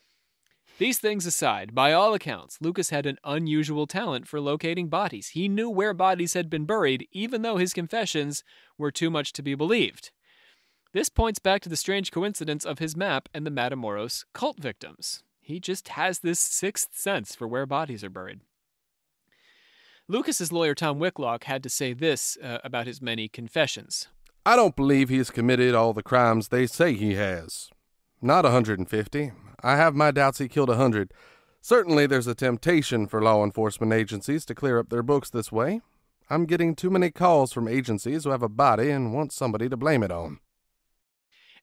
These things aside, by all accounts, Lucas had an unusual talent for locating bodies. He knew where bodies had been buried, even though his confessions were too much to be believed. This points back to the strange coincidence of his map and the Matamoros cult victims. He just has this sixth sense for where bodies are buried. Lucas's lawyer Tom Wicklock had to say this about his many confessions. I don't believe he has committed all the crimes they say he has. Not 150. I have my doubts he killed 100. Certainly there's a temptation for law enforcement agencies to clear up their books this way. I'm getting too many calls from agencies who have a body and want somebody to blame it on.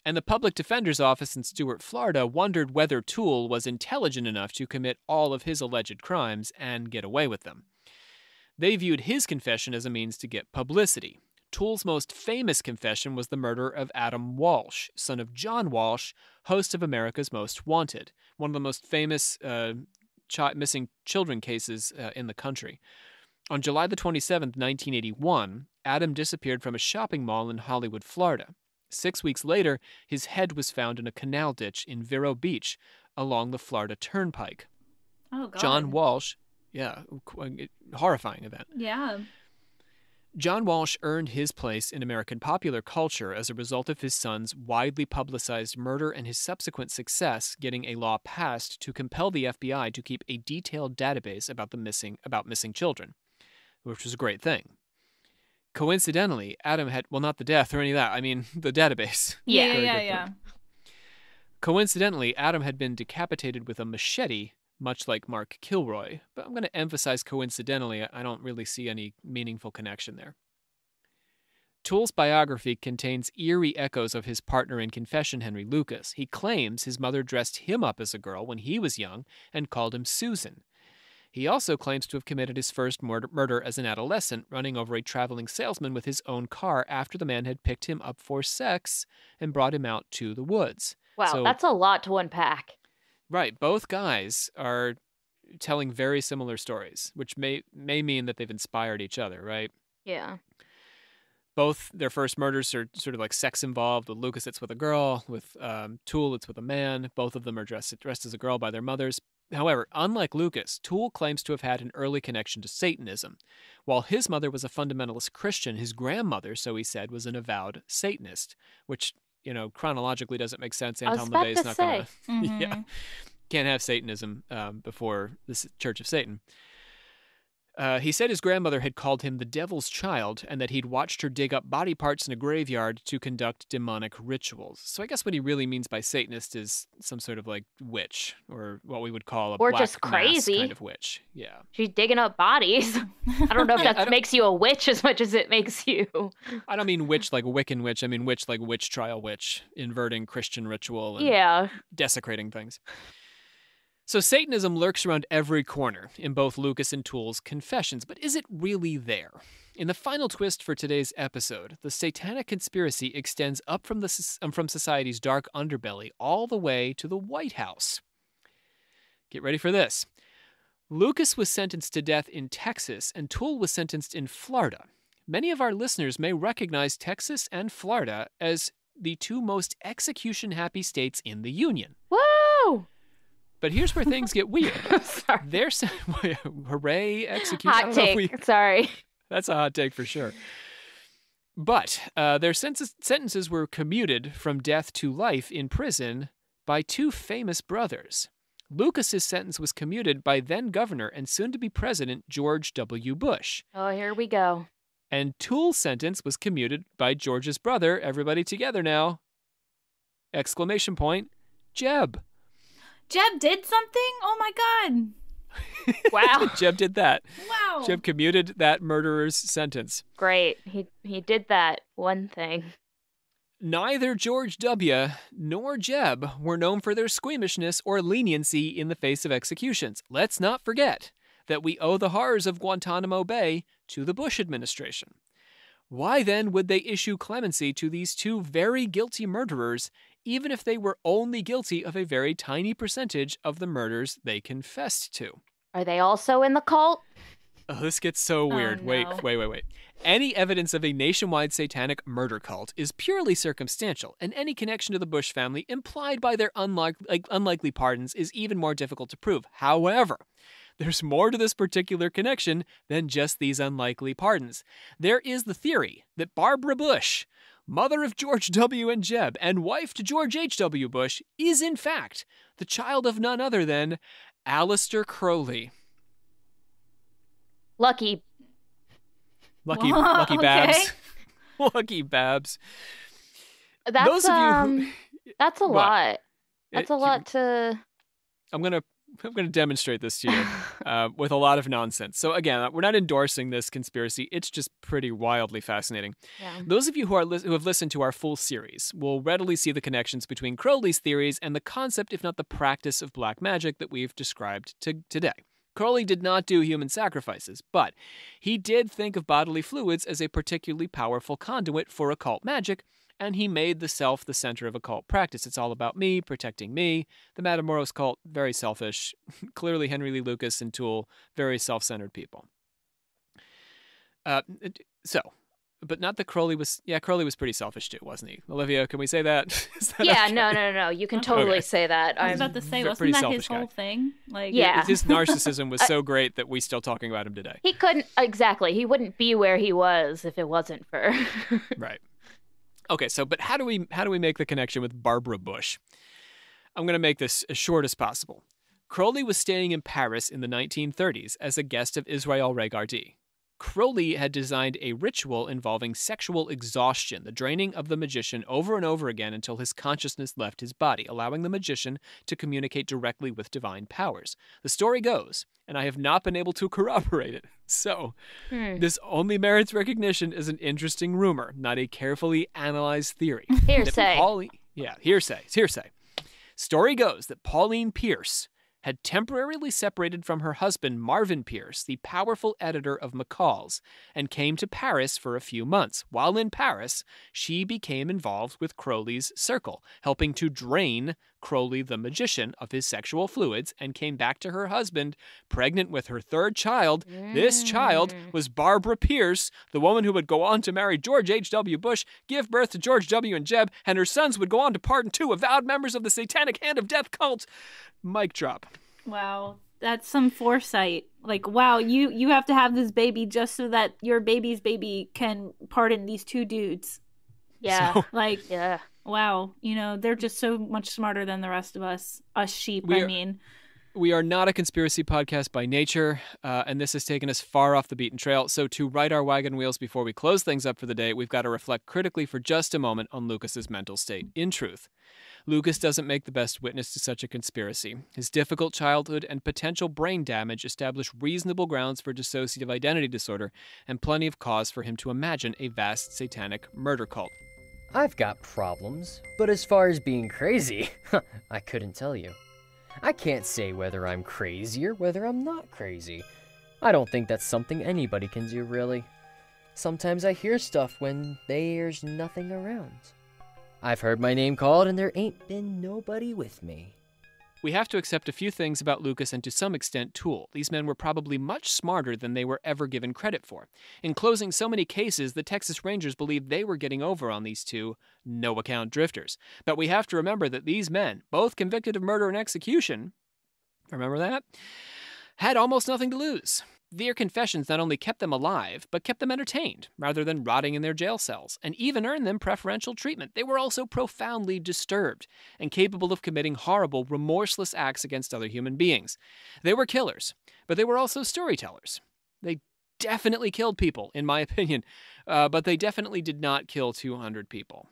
And the public defender's office in Stuart, Florida, wondered whether Toole was intelligent enough to commit all of his alleged crimes and get away with them. They viewed his confession as a means to get publicity. Toole's most famous confession was the murder of Adam Walsh, son of John Walsh, host of America's Most Wanted, one of the most famous missing children cases in the country. On July the 27th, 1981, Adam disappeared from a shopping mall in Hollywood, Florida. 6 weeks later, his head was found in a canal ditch in Vero Beach along the Florida Turnpike. Oh, God. John Walsh, horrifying event. Yeah. John Walsh earned his place in American popular culture as a result of his son's widely publicized murder and his subsequent success getting a law passed to compel the FBI to keep a detailed database about missing children, which was a great thing. Coincidentally, Adam had, well, not the death or any of that, I mean the database. Yeah. Coincidentally, Adam had been decapitated with a machete, much like Mark Kilroy, but I'm going to emphasize coincidentally. I don't really see any meaningful connection there. Toole's biography contains eerie echoes of his partner in confession, Henry Lucas. He claims his mother dressed him up as a girl when he was young and called him Susan. He also claims to have committed his first murder as an adolescent, running over a traveling salesman with his own car after the man had picked him up for sex and brought him out to the woods. Wow, So- that's a lot to unpack. Right, both guys are telling very similar stories, which may mean that they've inspired each other, right? Yeah. Both their first murders are sort of like sex involved. With Lucas, it's with a girl. With Toole, it's with a man. Both of them are dressed as a girl by their mothers. However, unlike Lucas, Toole claims to have had an early connection to Satanism. While his mother was a fundamentalist Christian, his grandmother, so he said, was an avowed Satanist, which, chronologically doesn't make sense. I was Anton about LaVey's to not say. going to... Yeah. Can't have Satanism before the Church of Satan. He said his grandmother had called him the devil's child and that he'd watched her dig up body parts in a graveyard to conduct demonic rituals. So I guess what he really means by Satanist is some sort of like witch, or what we would call a Or black just mass crazy. kind of witch. Yeah. She's digging up bodies. I don't know if that makes you a witch as much as it makes you. I don't mean witch like Wiccan witch. I mean witch like witch trial witch, inverting Christian ritual and Yeah. desecrating things. So Satanism lurks around every corner in both Lucas and Toole's confessions, but is it really there? In the final twist for today's episode, the satanic conspiracy extends up from society's dark underbelly all the way to the White House. Get ready for this. Lucas was sentenced to death in Texas, and Toole was sentenced in Florida. Many of our listeners may recognize Texas and Florida as the two most execution-happy states in the Union. Whoa! But here's where things get weird. Sorry. They're hooray, execution. Hot take. Sorry. That's a hot take for sure. But their sentences were commuted from death to life in prison by two famous brothers. Lucas's sentence was commuted by then governor and soon-to-be president George W. Bush. Oh, here we go. And Toole's sentence was commuted by George's brother, everybody together now, exclamation point, Jeb. Jeb did something? Oh my God. Wow. Jeb did that. Wow. Jeb commuted that murderer's sentence. Great. He did that one thing. Neither George W. nor Jeb were known for their squeamishness or leniency in the face of executions. Let's not forget that we owe the horrors of Guantanamo Bay to the Bush administration. Why then would they issue clemency to these two very guilty murderers, even if they were only guilty of a very tiny percentage of the murders they confessed to? Are they also in the cult? Oh, this gets so weird. no. Wait. Any evidence of a nationwide satanic murder cult is purely circumstantial, and any connection to the Bush family implied by their unlikely pardons is even more difficult to prove. However, there's more to this particular connection than just these unlikely pardons. There is the theory that Barbara Bush, mother of George W. and Jeb, and wife to George H.W. Bush, is in fact the child of none other than Aleister Crowley. Lucky Babs. Lucky Babs. That's Those of you who, that's a What? lot. That's a lot to. I'm gonna demonstrate this to you with a lot of nonsense. So again, we're not endorsing this conspiracy. It's just pretty wildly fascinating. Yeah. Those of you who have listened to our full series will readily see the connections between Crowley's theories and the concept, if not the practice, of black magic that we've described today. Crowley did not do human sacrifices, but he did think of bodily fluids as a particularly powerful conduit for occult magic, and he made the self the center of occult practice. It's all about me, protecting me. The Matamoros Cult, very selfish. Clearly Henry Lee Lucas and Toole, very self-centered people. But not that Crowley was pretty selfish too, wasn't he? Olivia, can we say that? Yeah, okay? No. You can totally say that. I was about to say, wasn't pretty that selfish his whole thing? Like, Yeah. His narcissism was so great that we're still talking about him today. He couldn't exactly. He wouldn't be where he was if it wasn't for. Right. Okay, but how do we make the connection with Barbara Bush? I'm going to make this as short as possible. Crowley was staying in Paris in the 1930s as a guest of Israel Regardie. Crowley had designed a ritual involving sexual exhaustion, the draining of the magician over and over again until his consciousness left his body, allowing the magician to communicate directly with divine powers. The story goes, and I have not been able to corroborate it, so this only merits recognition as an interesting rumor, not a carefully analyzed theory. Hearsay. Hearsay. Story goes that Pauline Pierce had temporarily separated from her husband Marvin Pierce, the powerful editor of McCall's, and came to Paris for a few months. While in Paris, she became involved with Crowley's circle, helping to drain Crowley the magician of his sexual fluids, and came back to her husband, pregnant with her third child. This child was Barbara Pierce, the woman who would go on to marry George H.W. Bush, give birth to George W. and Jeb, and her sons would go on to pardon two avowed members of the Satanic Hand of Death cult. Mic drop. Wow, that's some foresight. Like, wow, you have to have this baby just so that your baby's baby can pardon these two dudes. Yeah. Yeah. Wow. They're just so much smarter than the rest of us. Us sheep, We are not a conspiracy podcast by nature, and this has taken us far off the beaten trail. So to right our wagon wheels before we close things up for the day, we've got to reflect critically for just a moment on Lucas's mental state. In truth, Lucas doesn't make the best witness to such a conspiracy. His difficult childhood and potential brain damage establish reasonable grounds for dissociative identity disorder and plenty of cause for him to imagine a vast satanic murder cult. I've got problems, but as far as being crazy, I couldn't tell you. I can't say whether I'm crazy or whether I'm not crazy. I don't think that's something anybody can do, really. Sometimes I hear stuff when there's nothing around. I've heard my name called and there ain't been nobody with me. We have to accept a few things about Lucas and to some extent Toole. These men were probably much smarter than they were ever given credit for. In closing so many cases, the Texas Rangers believed they were getting over on these two no-account drifters. But we have to remember that these men, both convicted of murder and execution, remember that, had almost nothing to lose. Their confessions not only kept them alive, but kept them entertained, rather than rotting in their jail cells, and even earned them preferential treatment. They were also profoundly disturbed, and capable of committing horrible, remorseless acts against other human beings. They were killers, but they were also storytellers. They definitely killed people, in my opinion, but they definitely did not kill 200 people.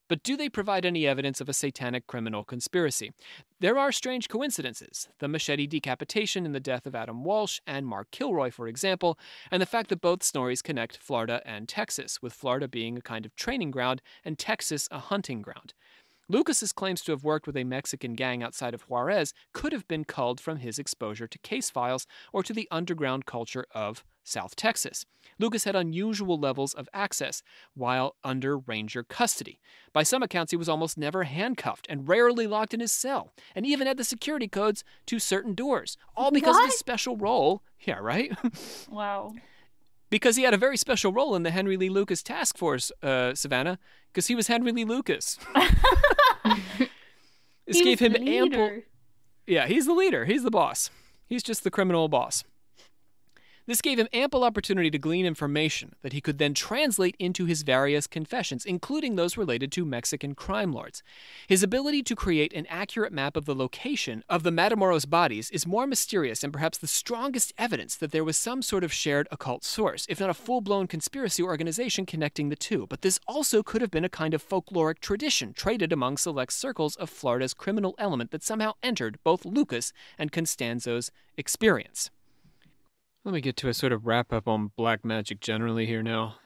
But do they provide any evidence of a satanic criminal conspiracy? There are strange coincidences. The machete decapitation in the death of Adam Walsh and Mark Kilroy, for example, and the fact that both stories connect Florida and Texas, with Florida being a kind of training ground and Texas a hunting ground. Lucas's claims to have worked with a Mexican gang outside of Juarez could have been culled from his exposure to case files or to the underground culture of South Texas. Lucas had unusual levels of access while under Ranger custody. By some accounts, he was almost never handcuffed and rarely locked in his cell, and even had the security codes to certain doors, all because of his special role. Yeah, right? Wow. Because he had a very special role in the Henry Lee Lucas task force, Savannah, because he was Henry Lee Lucas. This gave him ample... Yeah, he's the leader. He's the boss. He's just the criminal boss. This gave him ample opportunity to glean information that he could then translate into his various confessions, including those related to Mexican crime lords. His ability to create an accurate map of the location of the Matamoros bodies is more mysterious and perhaps the strongest evidence that there was some sort of shared occult source, if not a full-blown conspiracy organization connecting the two. But this also could have been a kind of folkloric tradition traded among select circles of Florida's criminal element that somehow entered both Lucas and Constanzo's experience. Let me get to a sort of wrap-up on black magic generally here now.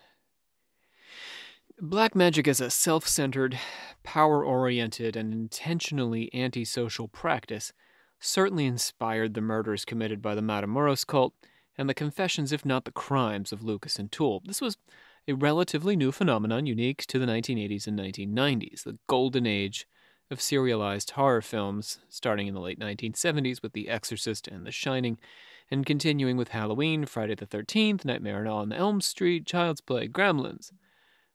Black magic as a self-centered, power-oriented, and intentionally antisocial practice certainly inspired the murders committed by the Matamoros Cult and the confessions, if not the crimes, of Lucas and Toole. This was a relatively new phenomenon unique to the 1980s and 1990s, the golden age of serialized horror films, starting in the late 1970s with The Exorcist and The Shining, and continuing with Halloween, Friday the 13th, Nightmare on Elm Street, Child's Play, Gremlins,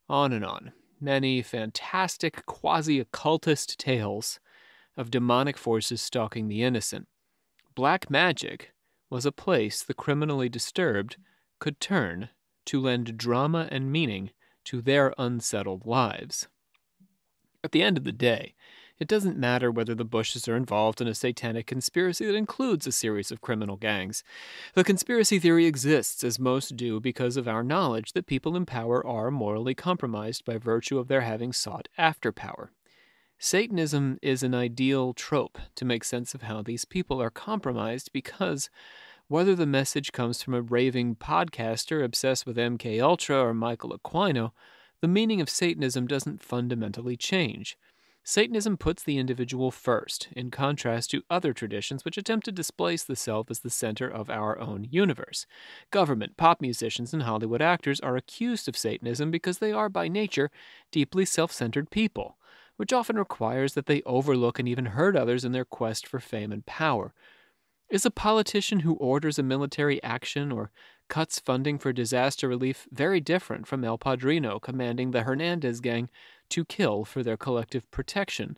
on and on. Many fantastic quasi-occultist tales of demonic forces stalking the innocent. Black magic was a place the criminally disturbed could turn to lend drama and meaning to their unsettled lives. At the end of the day, it doesn't matter whether the Bushes are involved in a satanic conspiracy that includes a series of criminal gangs. The conspiracy theory exists, as most do, because of our knowledge that people in power are morally compromised by virtue of their having sought after power. Satanism is an ideal trope to make sense of how these people are compromised because, whether the message comes from a raving podcaster obsessed with MKUltra or Michael Aquino, the meaning of Satanism doesn't fundamentally change. Satanism puts the individual first, in contrast to other traditions which attempt to displace the self as the center of our own universe. Government, pop musicians, and Hollywood actors are accused of Satanism because they are, by nature, deeply self-centered people, which often requires that they overlook and even hurt others in their quest for fame and power. Is a politician who orders a military action or cuts funding for disaster relief very different from El Padrino commanding the Hernandez gang to kill for their collective protection?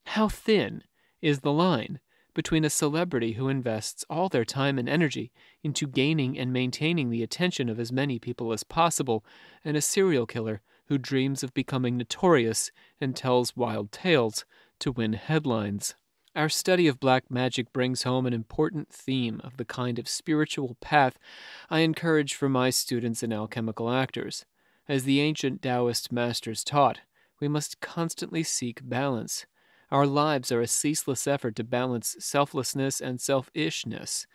How thin is the line between a celebrity who invests all their time and energy into gaining and maintaining the attention of as many people as possible and a serial killer who dreams of becoming notorious and tells wild tales to win headlines? Our study of black magic brings home an important theme of the kind of spiritual path I encourage for my students and alchemical actors. As the ancient Taoist masters taught, we must constantly seek balance. Our lives are a ceaseless effort to balance selflessness and selfishness.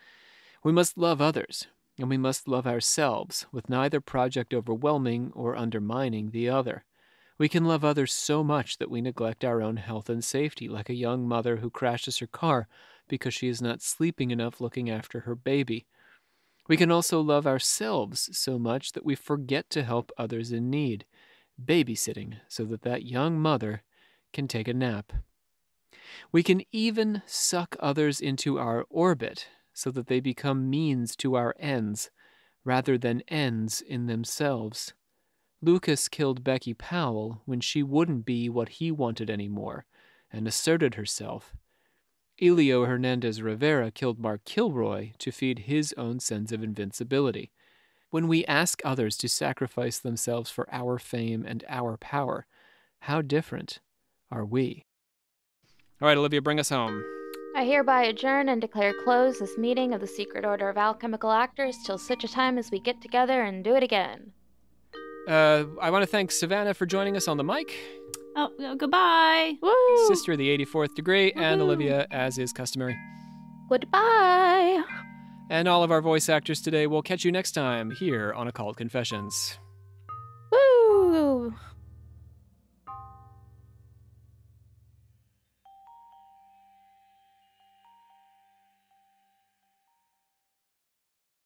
We must love others, and we must love ourselves, with neither project overwhelming or undermining the other. We can love others so much that we neglect our own health and safety, like a young mother who crashes her car because she is not sleeping enough looking after her baby. We can also love ourselves so much that we forget to help others in need, babysitting so that that young mother can take a nap. We can even suck others into our orbit so that they become means to our ends, rather than ends in themselves. Lucas killed Becky Powell when she wouldn't be what he wanted anymore, and asserted herself. Elio Hernandez Rivera killed Mark Kilroy to feed his own sense of invincibility. When we ask others to sacrifice themselves for our fame and our power, how different are we? All right, Olivia, bring us home. I hereby adjourn and declare closed this meeting of the Secret Order of Alchemical Actors till such a time as we get together and do it again. I want to thank Savannah for joining us on the mic. Oh, goodbye. Woo! Sister of the 84th degree, and Woohoo. Olivia, as is customary. Goodbye. And all of our voice actors today. We'll catch you next time here on Occult Confessions.